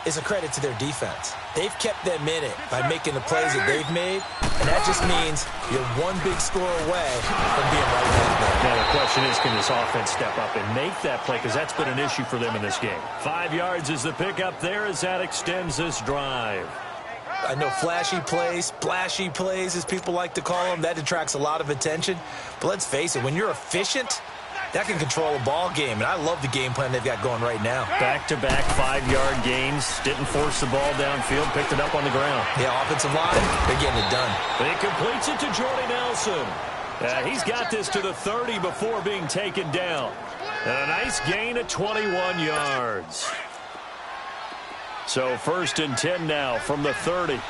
[SPEAKER 2] is a credit to their defense. They've kept them in it by making the plays that they've made, and that just means you're one big score away from being right back there.
[SPEAKER 1] Now the question is, can this offense step up and make that play, because that's been an issue for them in this game. 5 yards is the pickup there as that extends this drive.
[SPEAKER 2] I know flashy plays, splashy plays, as people like to call them, that attracts a lot of attention. But let's face it, when you're efficient, that can control a ball game. And I love the game plan they've got going right now.
[SPEAKER 1] Back-to-back 5-yard gains. Didn't force the ball downfield. Picked it up on the ground.
[SPEAKER 2] Yeah, offensive line, they're getting it done.
[SPEAKER 1] But he completes it to Jordy Nelson. He's got this to the 30 before being taken down. And a nice gain at 21 yards. So 1st and 10 now from the 30.
[SPEAKER 3] 6-18.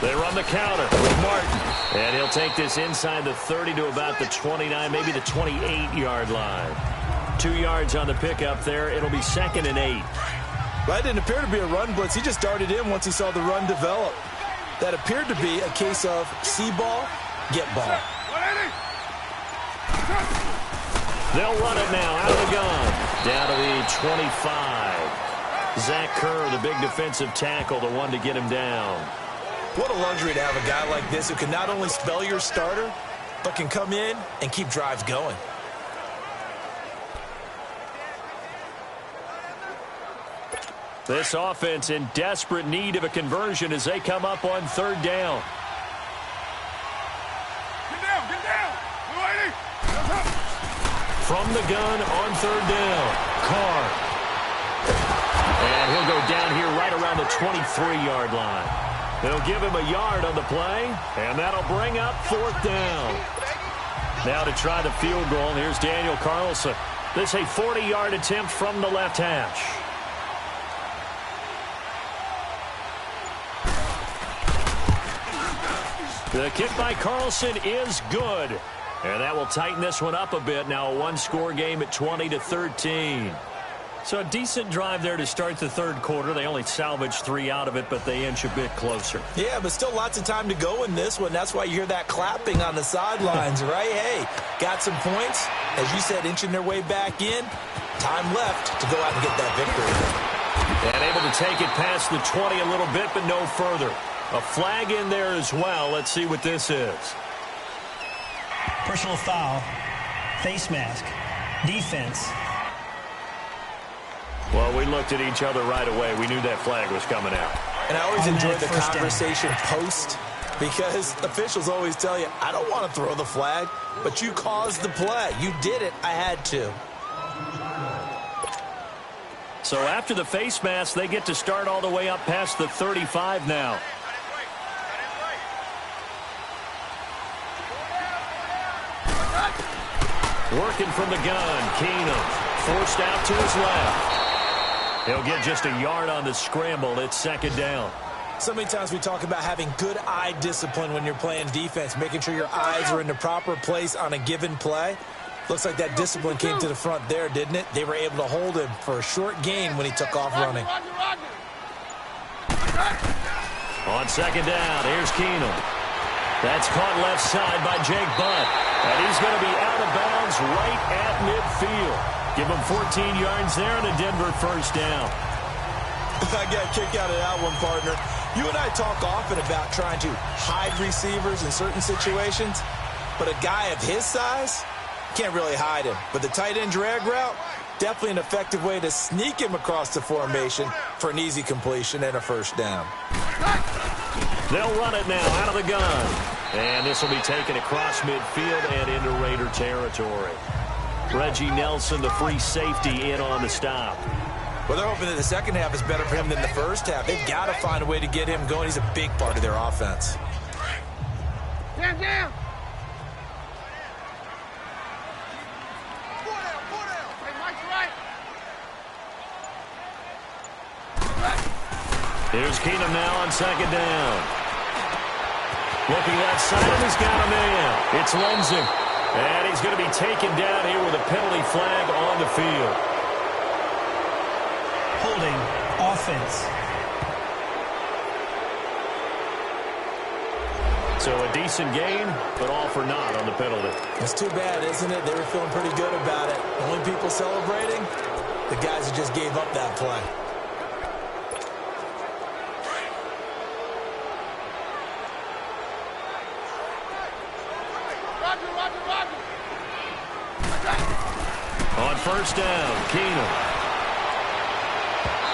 [SPEAKER 1] They run the counter with Martin. And he'll take this inside the 30 to about the 29, maybe the 28-yard line. 2 yards on the pickup there. It'll be 2nd and 8.
[SPEAKER 2] Well, it didn't appear to be a run blitz. He just darted in once he saw the run develop. That appeared to be a case of see ball, get ball.
[SPEAKER 1] They'll run it now out of the gun. Down to the 25. Zach Kerr, the big defensive tackle, the one to get him down.
[SPEAKER 2] What a luxury to have a guy like this who can not only spell your starter, but can come in and keep drives going.
[SPEAKER 1] This offense in desperate need of a conversion as they come up on 3rd down.
[SPEAKER 3] Get down.
[SPEAKER 1] From the gun on 3rd down, Carr. And he'll go down here right around the 23-yard line. They'll give him a yard on the play, and that'll bring up 4th down. Now to try the field goal, and here's Daniel Carlson. This is a 40-yard attempt from the left hash. The kick by Carlson is good. And that will tighten this one up a bit. Now a one-score game at 20-13. So a decent drive there to start the third quarter. They only salvaged 3 out of it, but they inch a bit closer.
[SPEAKER 2] Yeah, but still lots of time to go in this one. That's why you hear that clapping on the sidelines, right? Hey, got some points. As you said, inching their way back in. Time left to go out and get that victory.
[SPEAKER 1] And able to take it past the 20 a little bit, but no further. A flag in there as well. Let's see what this is.
[SPEAKER 4] Personal foul, face mask, defense.
[SPEAKER 1] Well, we looked at each other right away. We knew that flag was coming out.
[SPEAKER 2] And I always enjoy the conversation post because officials always tell you, I don't want to throw the flag, but you caused the play. You did it. I had to.
[SPEAKER 1] So after the face mask, they get to start all the way up past the 35 now. Working from the gun, Keenum forced out to his left. He'll get just a yard on the scramble. It's second down.
[SPEAKER 2] So many times we talk about having good eye discipline when you're playing defense, making sure your eyes are in the proper place on a given play. Looks like that discipline came to the front there, didn't it? They were able to hold him for a short gain when he took off running.
[SPEAKER 1] On second down, here's Keenum. That's caught left side by Jake Butt. And he's going to be out of bounds right at midfield. Give him 14 yards there and a Denver first down.
[SPEAKER 2] I got a kick out of that one, partner. You and I talk often about trying to hide receivers in certain situations, but a guy of his size can't really hide him. But the tight end drag route, definitely an effective way to sneak him across the formation for an easy completion and a first down.
[SPEAKER 1] They'll run it now out of the gun. And this will be taken across midfield and into Raider territory. Reggie Nelson, the free safety, in on the stop.
[SPEAKER 2] Well, they're hoping that the second half is better for him than the first half. They've got to find a way to get him going. He's a big part of their offense.
[SPEAKER 3] Down.
[SPEAKER 1] Here's Keenum now on second down. Looking left side, and he's got a man. It's Lindsey. And he's going to be taken down here with a penalty flag on the field.
[SPEAKER 4] Holding, offense.
[SPEAKER 1] So a decent gain, but all for naught on the penalty.
[SPEAKER 2] It's too bad, isn't it? They were feeling pretty good about it. The only people celebrating, the guys who just gave up that play.
[SPEAKER 1] On first down, Keenum.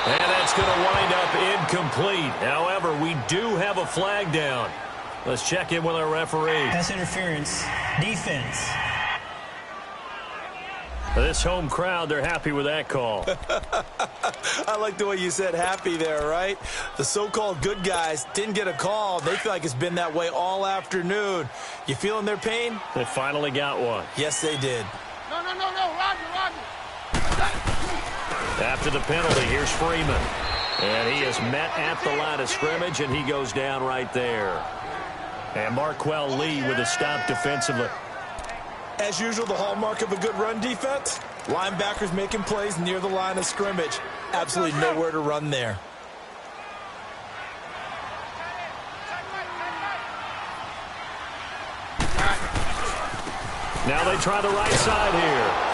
[SPEAKER 1] And that's going to wind up incomplete. However, we do have a flag down. Let's check in with our referee.
[SPEAKER 4] Pass interference, defense.
[SPEAKER 1] This home crowd, they're happy with that call.
[SPEAKER 2] I like the way you said happy there, right? The so-called good guys didn't get a call. They feel like it's been that way all afternoon. You feeling their pain?
[SPEAKER 1] They finally got one.
[SPEAKER 2] Yes, they did.
[SPEAKER 3] No, Roger.
[SPEAKER 1] After the penalty, here's Freeman. And he is met at the line of scrimmage, and he goes down right there. And Marquell Lee with a stop defensively.
[SPEAKER 2] As usual, the hallmark of a good run defense, linebackers making plays near the line of scrimmage. Absolutely nowhere to run there.
[SPEAKER 1] Now they try the right side here.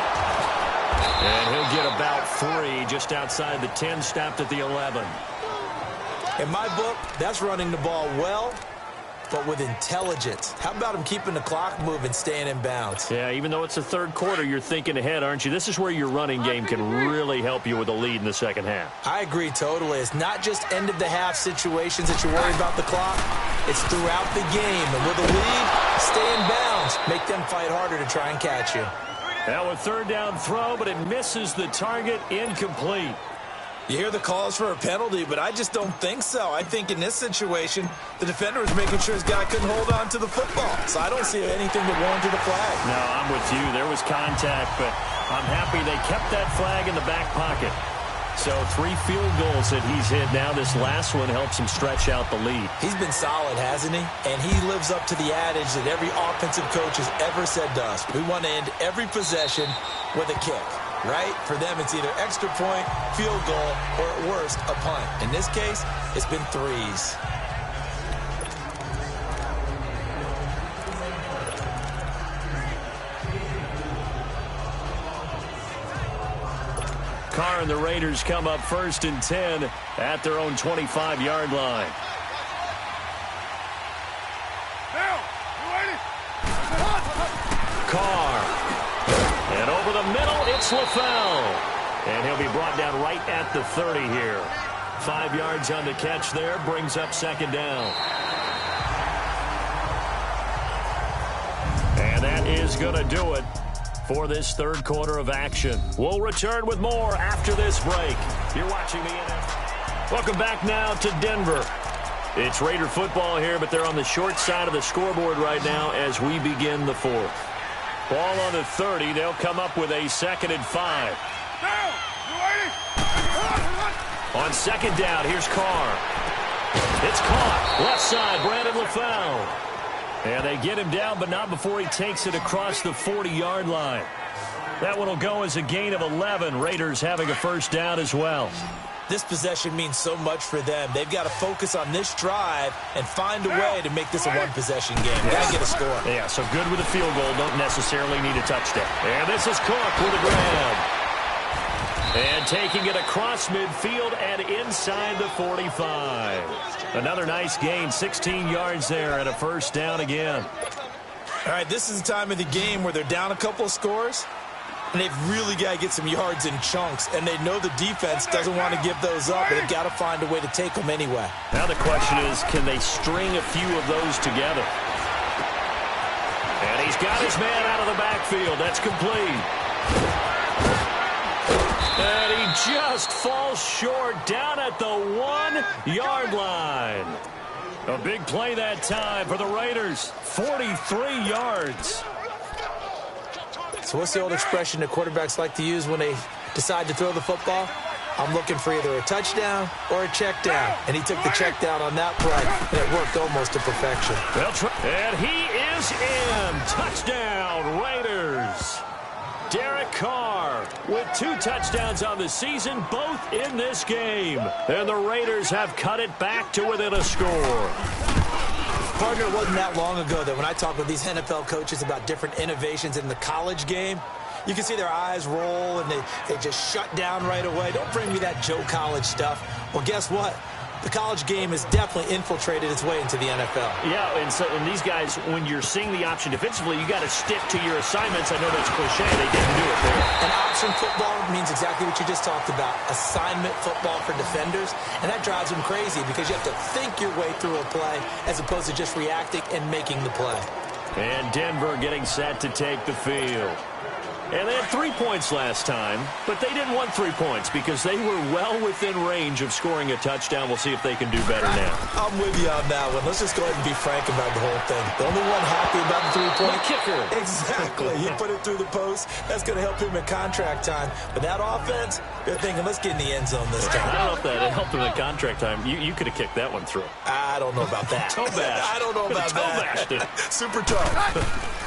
[SPEAKER 1] And he'll get about 3 just outside the 10, stopped at the 11.
[SPEAKER 2] In my book, that's running the ball well, but with intelligence. How about him keeping the clock moving, staying in bounds?
[SPEAKER 1] Yeah, even though it's the third quarter, you're thinking ahead, aren't you? This is where your running game can really help you with a lead in the second half.
[SPEAKER 2] I agree totally. It's not just end-of-the-half situations that you're worried about the clock. It's throughout the game. And with a lead, stay in bounds. Make them fight harder to try and catch you.
[SPEAKER 1] Now a third down throw, but it misses the target, incomplete.
[SPEAKER 2] You hear the calls for a penalty, but I just don't think so. I think in this situation, the defender was making sure his guy couldn't hold on to the football. So I don't see anything that warranted a flag.
[SPEAKER 1] No, I'm with you. There was contact, but I'm happy they kept that flag in the back pocket. So 3 field goals that he's hit now. This last one helps him stretch out the lead.
[SPEAKER 2] He's been solid, hasn't he? And he lives up to the adage that every offensive coach has ever said to us. We want to end every possession with a kick, right? For them, it's either extra point, field goal, or at worst, a punt. In this case, it's been 3s.
[SPEAKER 1] Carr and the Raiders come up 1st and 10 at their own 25-yard line. Carr. And over the middle, it's LaFell. And he'll be brought down right at the 30 here. 5 yards on the catch there, brings up 2nd down. And that is going to do it for this 3rd quarter of action. We'll return with more after this break. You're watching the NFL. Welcome back now to Denver. It's Raider football here, but they're on the short side of the scoreboard right now as we begin the 4th. Ball on the 30. They'll come up with a 2nd and 5. On 2nd down, here's Carr. It's caught. Left side, Brandon LaFell. And they get him down, but not before he takes it across the 40-yard line. That one will go as a gain of 11. Raiders having a 1st down as well.
[SPEAKER 2] This possession means so much for them. They've got to focus on this drive and find a way to make this a 1-possession game. Got to get a score.
[SPEAKER 1] Yeah, so good with a field goal. Don't necessarily need a touchdown. And this is Cook with a grab. And taking it across midfield and inside the 45. Another nice gain, 16 yards there and a 1st down again.
[SPEAKER 2] All right, this is the time of the game where they're down a couple of scores, and they've really got to get some yards in chunks, and they know the defense doesn't want to give those up, but they've got to find a way to take them anyway.
[SPEAKER 1] Now the question is, can they string a few of those together? And he's got his man out of the backfield. That's complete. And he just falls short down at the 1-yard line. A big play that time for the Raiders. 43 yards.
[SPEAKER 2] So what's the old expression that quarterbacks like to use when they decide to throw the football? I'm looking for either a touchdown or a check down. And he took the check down on that play, and it worked almost to perfection.
[SPEAKER 1] And he is in. Touchdown, Raiders. Derek Carr with 2 touchdowns on the season, both in this game. And the Raiders have cut it back to within a score.
[SPEAKER 2] Partner, it wasn't that long ago that when I talk with these NFL coaches about different innovations in the college game, you can see their eyes roll and they just shut down right away. Don't bring me that Joe College stuff. Well, guess what? The college game has definitely infiltrated its way into the NFL.
[SPEAKER 1] Yeah, and these guys, when you're seeing the option defensively, you got to stick to your assignments. I know that's cliche. They didn't do it there.
[SPEAKER 2] And option football means exactly what you just talked about, assignment football for defenders. And that drives them crazy because you have to think your way through a play as opposed to just reacting and making the play.
[SPEAKER 1] And Denver getting set to take the field. And they had 3 points last time, but they didn't want 3 points because they were well within range of scoring a touchdown. We'll see if they can do better now.
[SPEAKER 2] I'm with you on that one. Let's just go ahead and be frank about the whole thing. The only one happy about the 3-point
[SPEAKER 1] kicker.
[SPEAKER 2] Exactly. He put it through the post. That's going to help him in contract time. But that offense, they're thinking, let's get in the end zone this time.
[SPEAKER 1] I don't know if that helped him in contract time. You could have kicked that one through.
[SPEAKER 2] I don't know about that.
[SPEAKER 1] Toe bash.
[SPEAKER 2] I don't know about that. Super tough.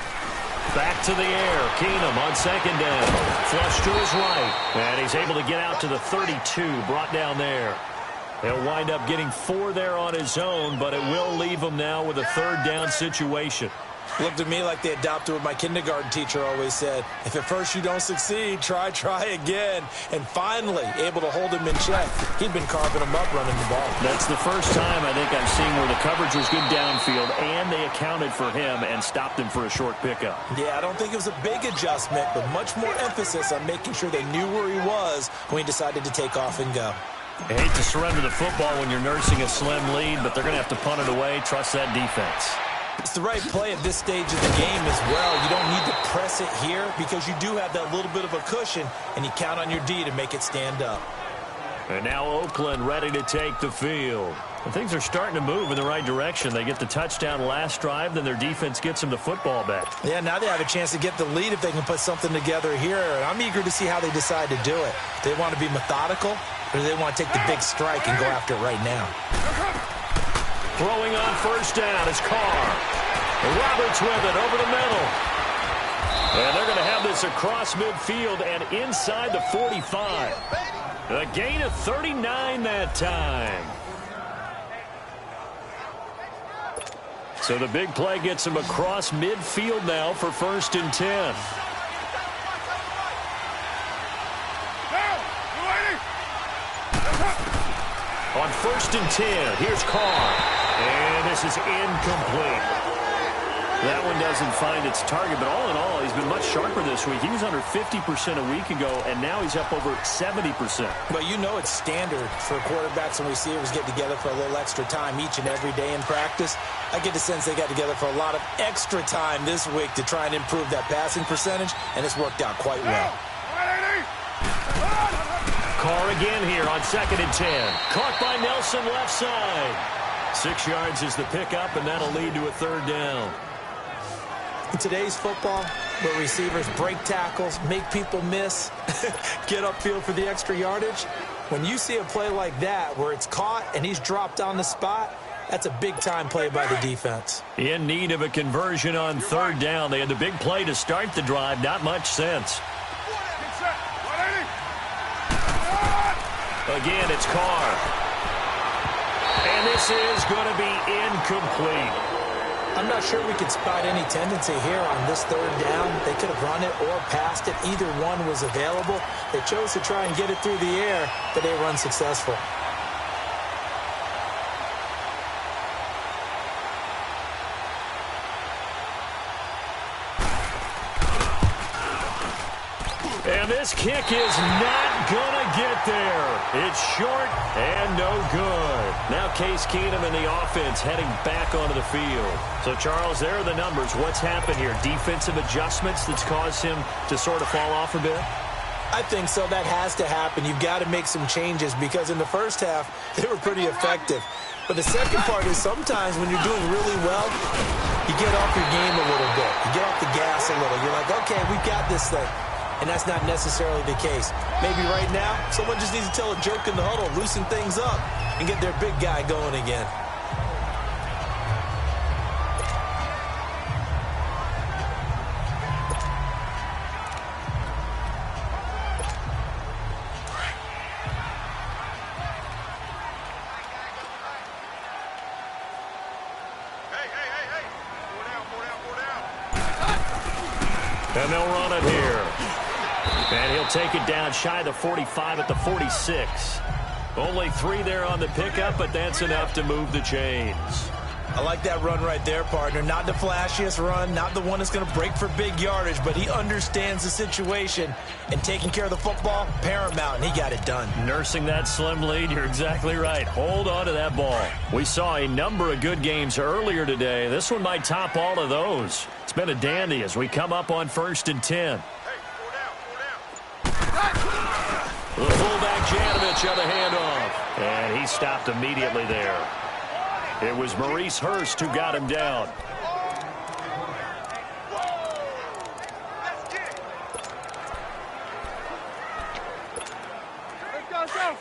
[SPEAKER 1] Back to the air. Keenum on 2nd down. Flush to his right. And he's able to get out to the 32. Brought down there. He'll wind up getting 4 there on his own, but it will leave him now with a 3rd down situation.
[SPEAKER 2] Looked at me like they adopted what my kindergarten teacher always said. If at first you don't succeed, try again. And finally, able to hold him in check. He'd been carving him up running the ball.
[SPEAKER 1] That's the first time I think I've seen where the coverage was good downfield, and they accounted for him and stopped him for a short pickup.
[SPEAKER 2] Yeah, I don't think it was a big adjustment, but much more emphasis on making sure they knew where he was when he decided to take off and go.
[SPEAKER 1] I hate to surrender the football when you're nursing a slim lead, but they're going to have to punt it away. Trust that defense.
[SPEAKER 2] It's the right play at this stage of the game as well. You don't need to press it here because you do have that little bit of a cushion, and you count on your D to make it stand up.
[SPEAKER 1] And now Oakland ready to take the field. And things are starting to move in the right direction. They get the touchdown last drive, then their defense gets them the football back.
[SPEAKER 2] Yeah, now they have a chance to get the lead if they can put something together here. And I'm eager to see how they decide to do it. They want to be methodical, or do they want to take the big strike and go after it right now?
[SPEAKER 1] Throwing on first down is Carr. Roberts with it over the middle. And they're going to have this across midfield and inside the 45. A gain of 39 that time. So the big play gets him across midfield now for 1st and 10. On 1st and 10, here's Carr. And this is incomplete. That one doesn't find its target, but all in all, he's been much sharper this week. He was under 50% a week ago, and now he's up over 70%.
[SPEAKER 2] But you know it's standard for quarterbacks and receivers get together for a little extra time each and every day in practice. I get the sense they got together for a lot of extra time this week to try and improve that passing percentage, and it's worked out quite well.
[SPEAKER 1] Carr again here on 2nd and 10. Caught by Nelson left side. 6 yards is the pickup, and that'll lead to a 3rd down.
[SPEAKER 2] In today's football, where receivers break tackles, make people miss, get upfield for the extra yardage, when you see a play like that where it's caught and he's dropped on the spot, that's a big-time play by the defense.
[SPEAKER 1] In need of a conversion on 3rd down. They had the big play to start the drive. Not much sense. Again, it's Carr. And this is going to be incomplete.
[SPEAKER 2] I'm not sure we could spot any tendency here on this 3rd down. They could have run it or passed it. Either one was available. They chose to try and get it through the air, but they were unsuccessful.
[SPEAKER 1] And this kick is not going to get there. It's short and no good. Now Case Keenum and the offense heading back onto the field. So, Charles, there are the numbers. What's happened here? Defensive adjustments that's caused him to sort of fall off a bit?
[SPEAKER 2] I think so. That has to happen. You've got to make some changes because in the first half, they were pretty effective. But the second part is sometimes when you're doing really well, you get off your game a little bit. You get off the gas a little. You're like, okay, we've got this thing. And that's not necessarily the case. Maybe right now, someone just needs to tell a joke in the huddle, loosen things up, and get their big guy going again.
[SPEAKER 1] And they'll run it here. And he'll take it down shy of the 45 at the 46. Only 3 there on the pickup, but that's enough to move the chains.
[SPEAKER 2] I like that run right there, partner. Not the flashiest run, not the one that's going to break for big yardage, but he understands the situation, and taking care of the football, paramount, and he got it done.
[SPEAKER 1] Nursing that slim lead, you're exactly right. Hold on to that ball. We saw a number of good games earlier today. This one might top all of those. It's been a dandy as we come up on 1st and 10. The fullback Janovich on the handoff. And he stopped immediately there. It was Maurice Hurst who got him down.
[SPEAKER 3] Let's go.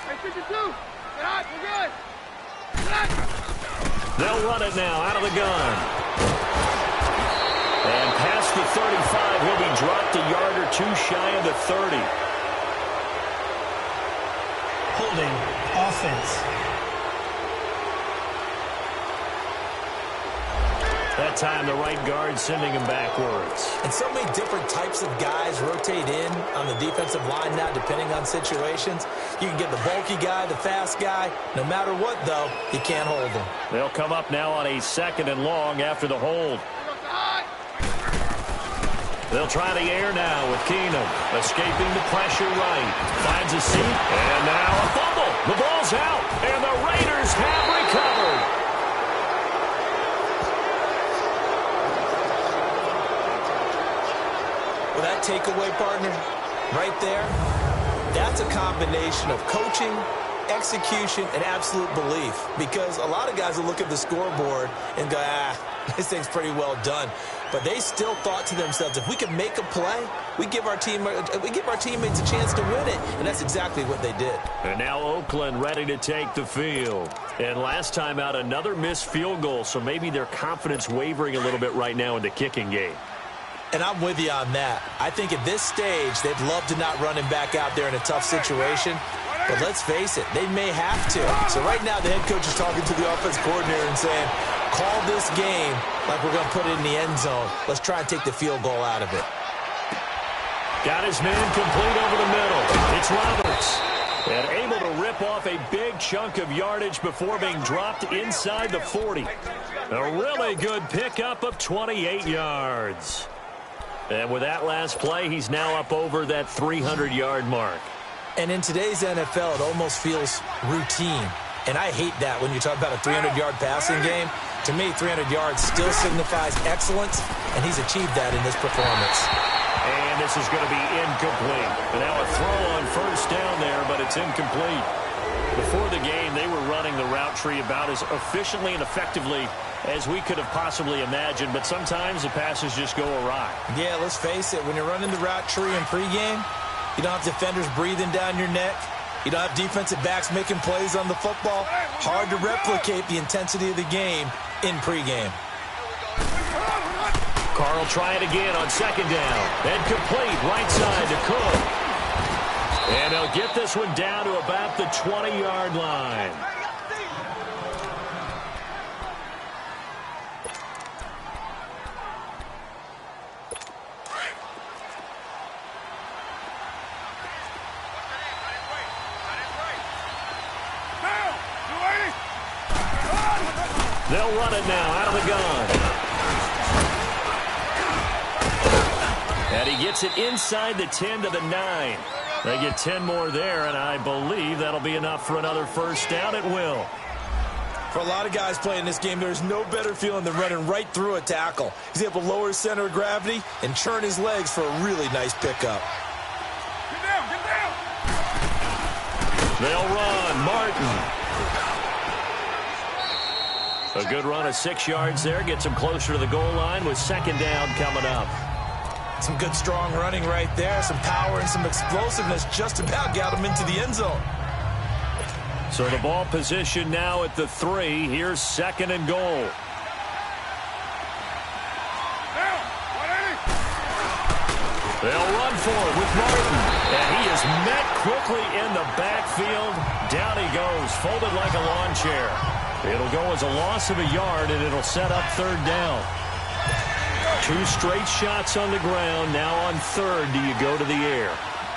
[SPEAKER 3] Hey, 52. Get out. We're good. Get out.
[SPEAKER 1] They'll run it now out of the gun. And past the 35, he'll be dropped a yard or 2 shy of the 30.
[SPEAKER 4] Holding offense.
[SPEAKER 1] That time, the right guard sending him backwards.
[SPEAKER 2] And so many different types of guys rotate in on the defensive line now, depending on situations. You can get the bulky guy, the fast guy. No matter what, though, you can't hold them.
[SPEAKER 1] They'll come up now on a 2nd and long after the hold. They'll try the air now with Keenum. Escaping the pressure right. Finds a seat. And now a fumble. The ball's out. And the Raiders have recovered.
[SPEAKER 2] Well, that takeaway, partner, right there, that's a combination of coaching execution, and absolute belief. Because a lot of guys will look at the scoreboard and go, this thing's pretty well done. But they still thought to themselves, if we can make a play, we give our teammates a chance to win it. And that's exactly what they did.
[SPEAKER 1] And now Oakland ready to take the field. And last time out, another missed field goal, so maybe their confidence wavering a little bit right now in the kicking game.
[SPEAKER 2] And I'm with you on that. I think at this stage, they'd love to not run him back out there in a tough situation. But let's face it, they may have to. So right now, the head coach is talking to the offense coordinator and saying, call this game like we're going to put it in the end zone. Let's try and take the field goal out of it.
[SPEAKER 1] Got his man complete over the middle. It's Roberts. And able to rip off a big chunk of yardage before being dropped inside the 40. A really good pickup of 28 yards. And with that last play, he's now up over that 300-yard mark.
[SPEAKER 2] And in today's NFL, it almost feels routine. And I hate that when you talk about a 300-yard passing game. To me, 300 yards still signifies excellence, and he's achieved that in this performance.
[SPEAKER 1] And this is going to be incomplete. And now a throw on first down there, but it's incomplete. Before the game, they were running the route tree about as efficiently and effectively as we could have possibly imagined, but sometimes the passes just go awry.
[SPEAKER 2] Yeah, let's face it. When you're running the route tree in pregame, you don't have defenders breathing down your neck. You don't have defensive backs making plays on the football. Hard to replicate the intensity of the game in pregame.
[SPEAKER 1] Carl try it again on second down. And complete right side to Cook. And they'll get this one down to about the 20-yard line. They'll run it now out of the gun. And he gets it inside the 10 to the 9. They get 10 more there, and I believe that'll be enough for another first down. It will.
[SPEAKER 2] For a lot of guys playing this game, there's no better feeling than running right through a tackle. He's able to lower his center of gravity and churn his legs for a really nice pickup.
[SPEAKER 3] Get down, get down.
[SPEAKER 1] They'll run. Martin. A good run of 6 yards there. Gets him closer to the goal line with second down coming up.
[SPEAKER 2] Some good, strong running right there. Some power and some explosiveness just about got him into the end zone.
[SPEAKER 1] So the ball position now at the 3. Here's second and goal. They'll run for it with Martin. And he is met quickly in the backfield. Down he goes, folded like a lawn chair. It'll go as a loss of a yard, and it'll set up third down. 2 straight shots on the ground. Now on third, do you go to the air?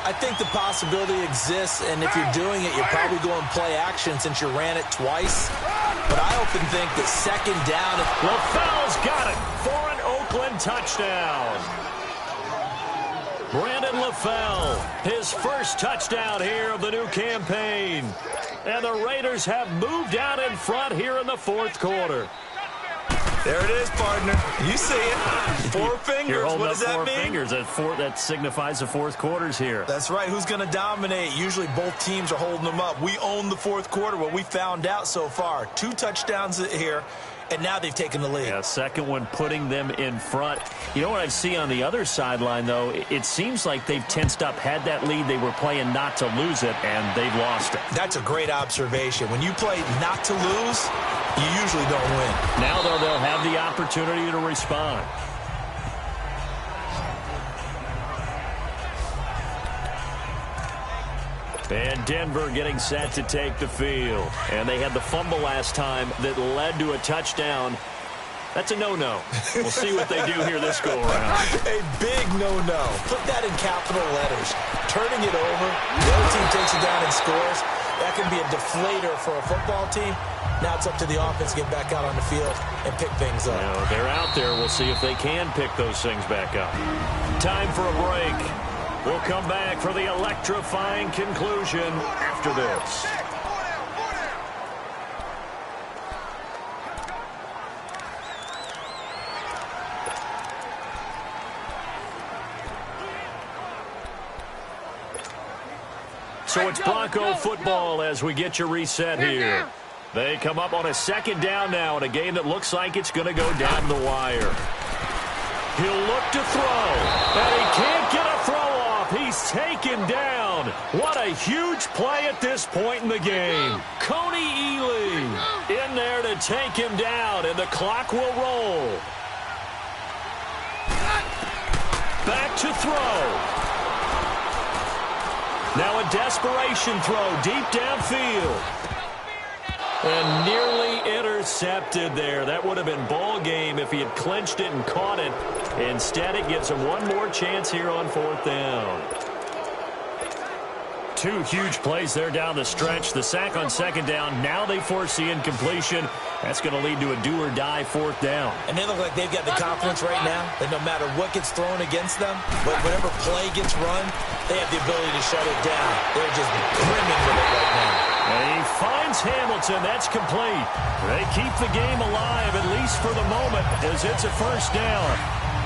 [SPEAKER 2] I think the possibility exists, and if you're doing it, you're probably going play action since you ran it twice. But I often think that second down...
[SPEAKER 1] LaFell's got it for an Oakland touchdown. Brandon LaFell, his first touchdown here of the new campaign. And the Raiders have moved out in front here in the fourth quarter.
[SPEAKER 2] There it is, partner. You see it. 4 fingers.
[SPEAKER 1] You're holding
[SPEAKER 2] what
[SPEAKER 1] up
[SPEAKER 2] does that
[SPEAKER 1] 4
[SPEAKER 2] mean?
[SPEAKER 1] fingers. That signifies the fourth quarter's here.
[SPEAKER 2] That's right. Who's going to dominate? Usually both teams are holding them up. We own the fourth quarter. What we found out so far. 2 touchdowns here, and now they've taken the lead.
[SPEAKER 1] Yeah, second one putting them in front. You know what I see on the other sideline, though? It seems like they've tensed up, had that lead. They were playing not to lose it, and they've lost it.
[SPEAKER 2] That's a great observation. When you play not to lose, you usually don't win.
[SPEAKER 1] Now, though, they'll have the opportunity to respond. And Denver getting set to take the field. And they had the fumble last time that led to a touchdown. That's a no-no. We'll see what they do here this go-around.
[SPEAKER 2] A big no-no. Put that in capital letters. Turning it over, the other team takes it down and scores. That can be a deflator for a football team. Now it's up to the offense to get back out on the field and pick things up.
[SPEAKER 1] Now, they're out there. We'll see if they can pick those things back up. Time for a break. We'll come back for the electrifying conclusion after this. So it's Bronco football as we get you reset here. They come up on a second down now in a game that looks like it's going to go down the wire. He'll look to throw, and he can't get a throw off. He's taken down. What a huge play at this point in the game. Coney Ealing in there to take him down, and the clock will roll. Back to throw. Now a desperation throw deep downfield. And nearly intercepted there. That would have been ball game if he had clinched it and caught it. Instead, it gives him one more chance here on fourth down. Two huge plays there down the stretch. The sack on second down. Now they force the incompletion. That's going to lead to a do-or-die fourth down. And they look like they've got the confidence right now that no matter what gets thrown against them, whatever play gets run, they have the ability to shut it down. They're just brimming with it right now. And he finds Hamilton. That's complete. They keep the game alive, at least for the moment, as it's a first down.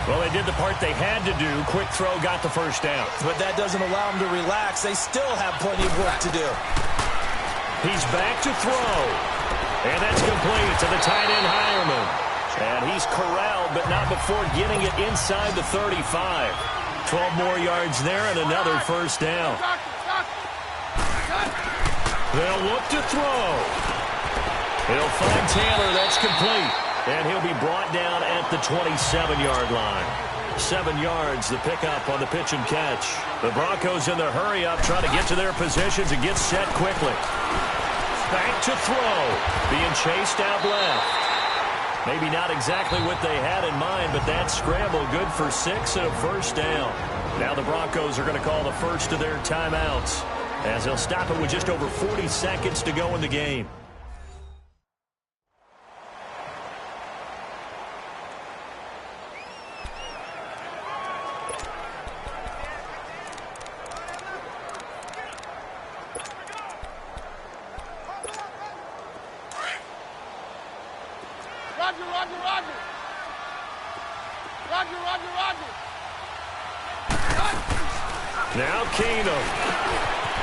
[SPEAKER 1] Well, they did the part they had to do. Quick throw got the first down. But that doesn't allow them to relax. They still have plenty of work to do. He's back to throw. And that's complete to the tight end, Hireman. And he's corralled, but not before getting it inside the 35. 12 more yards there and another first down. They'll look to throw. He'll find Taylor. That's complete. And he'll be brought down at the 27-yard line. 7 yards, the pickup on the pitch and catch. The Broncos in the hurry-up trying to get to their positions and get set quickly. Back to throw. Being chased out left. Maybe not exactly what they had in mind, but that scramble good for 6 and a first down. Now the Broncos are going to call the first of their timeouts, as they'll stop it with just over 40 seconds to go in the game. Now Keenum.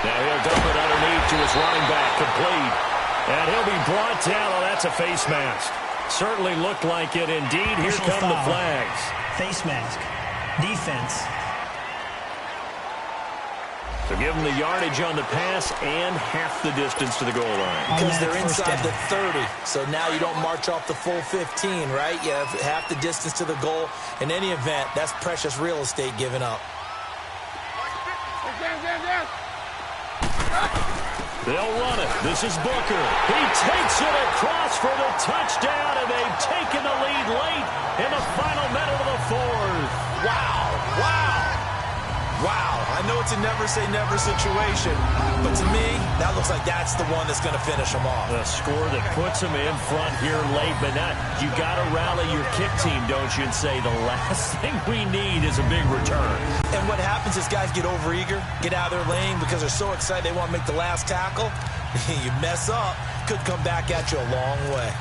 [SPEAKER 1] Now he'll dump it underneath to his running back, complete. And he'll be brought down. Oh, that's a face mask. Certainly looked like it indeed. Here come the flags.
[SPEAKER 4] Face mask. Defense.
[SPEAKER 1] So give them the yardage on the pass and half the distance to the goal line.
[SPEAKER 2] Because they're inside the 30. So now you don't march off the full 15, right? You have half the distance to the goal. In any event, that's precious real estate given up.
[SPEAKER 1] They'll run it. This is Booker. He takes it across for the touchdown, and they've taken the lead late in the final minute of the fourth.
[SPEAKER 2] Wow. Wow. Wow. I know it's a never-say-never situation, but to me, that looks like that's the one that's going to finish them off.
[SPEAKER 1] A score that puts them in front here late, but not. You got to rally your kick team, don't you, and say the last thing we need is a big return.
[SPEAKER 2] And what happens is guys get overeager, get out of their lane because they're so excited they want to make the last tackle. You mess up, could come back at you a long way.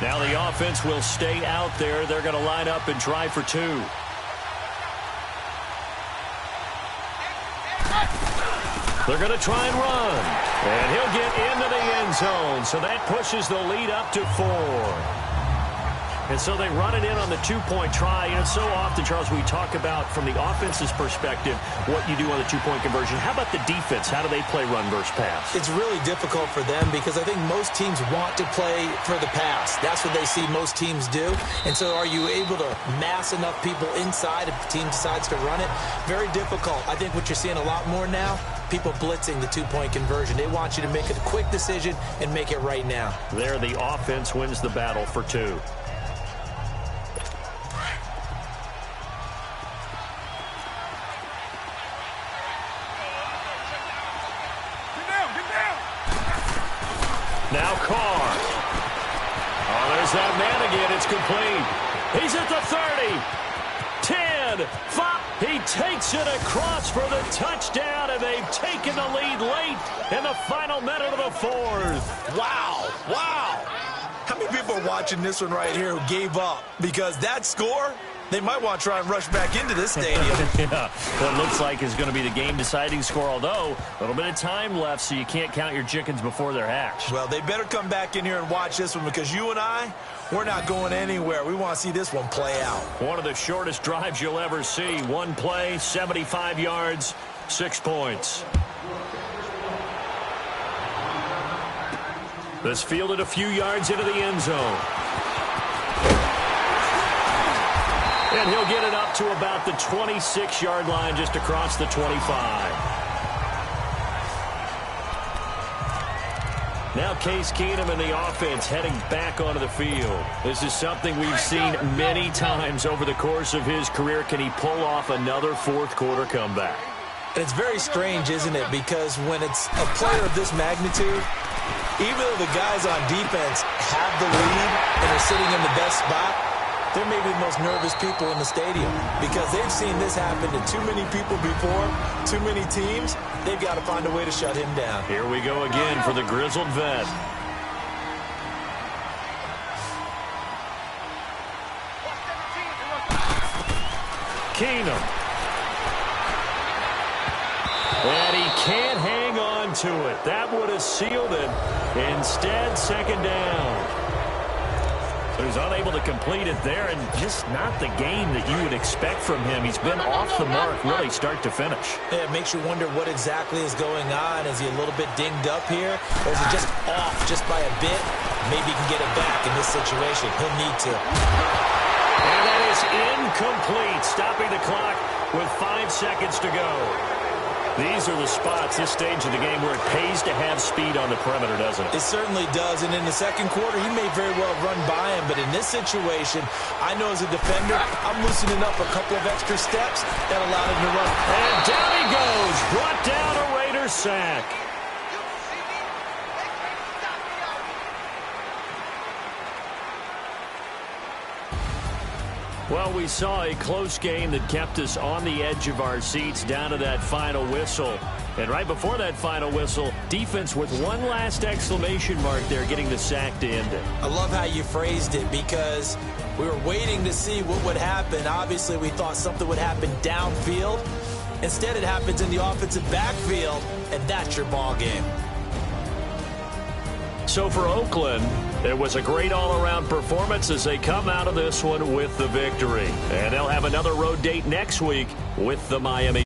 [SPEAKER 1] Now the offense will stay out there. They're going to line up and try for two. They're going to try and run. And he'll get into the end zone. So that pushes the lead up to 4. And so they run it in on the two-point try. You know, so often, Charles, we talk about, from the offense's perspective, what you do on the two-point conversion. How about the defense? How do they play run versus pass?
[SPEAKER 2] It's really difficult for them because I think most teams want to play for the pass. That's what they see most teams do. And so are you able to mass enough people inside if the team decides to run it? Very difficult. I think what you're seeing a lot more now, people blitzing the two-point conversion. They want you to make a quick decision and make it right now.
[SPEAKER 1] There, the offense wins the battle for two. Now Carr. Oh, there's that man again. It's complete. He's at the 30. 10. 5. He takes it across for the touchdown, and they've taken the lead late in the final minute of the fourth.
[SPEAKER 2] Wow. Wow. How many people are watching this one right here who gave up? Because that score, They might want to try and rush back into this stadium.
[SPEAKER 1] Yeah, what looks like is going to be the game-deciding score, although a little bit of time left, so you can't count your chickens before they're hatched.
[SPEAKER 2] Well, they better come back in here and watch this one, because you and I, we're not going anywhere. We want to see this one play out. One
[SPEAKER 1] of the shortest drives you'll ever see. One play, 75 yards, 6 points. This fielded a few yards into the end zone. And he'll get it up to about the 26-yard line, just across the 25. Now Case Keenum and the offense heading back onto the field. This is something we've seen many times over the course of his career. Can he pull off another fourth-quarter comeback?
[SPEAKER 2] And it's very strange, isn't it? Because when it's a player of this magnitude, even though the guys on defense have the lead and are sitting in the best spot, they're maybe the most nervous people in the stadium, because they've seen this happen to too many people before, too many teams. They've got to find a way to shut him down.
[SPEAKER 1] Here we go again for the grizzled vet. Keenum. And he can't hang on to it. That would have sealed it. Instead, second down. So he's unable to complete it there, and just not the game that you would expect from him. He's been off the mark really start to finish.
[SPEAKER 2] Yeah, it makes you wonder what exactly is going on. Is he a little bit dinged up here, or is it just off just by a bit? Maybe he can get it back in this situation. He'll need to.
[SPEAKER 1] And that is incomplete, stopping the clock with 5 seconds to go. These are the spots, this stage of the game, where it pays to have speed on the perimeter, doesn't it?
[SPEAKER 2] It certainly does, and in the second quarter, he may very well run by him, but in this situation, I know as a defender, I'm loosening up a couple of extra steps that allowed him to run.
[SPEAKER 1] And down he goes, brought down a Raider sack. Well, we saw a close game that kept us on the edge of our seats down to that final whistle. And right before that final whistle, defense with one last exclamation mark there, getting the sack to end it.
[SPEAKER 2] I love how you phrased it, because we were waiting to see what would happen. Obviously, we thought something would happen downfield. Instead, it happens in the offensive backfield, and that's your ball game.
[SPEAKER 1] So for Oakland, it was a great all-around performance as they come out of this one with the victory. And they'll have another road date next week with the Miami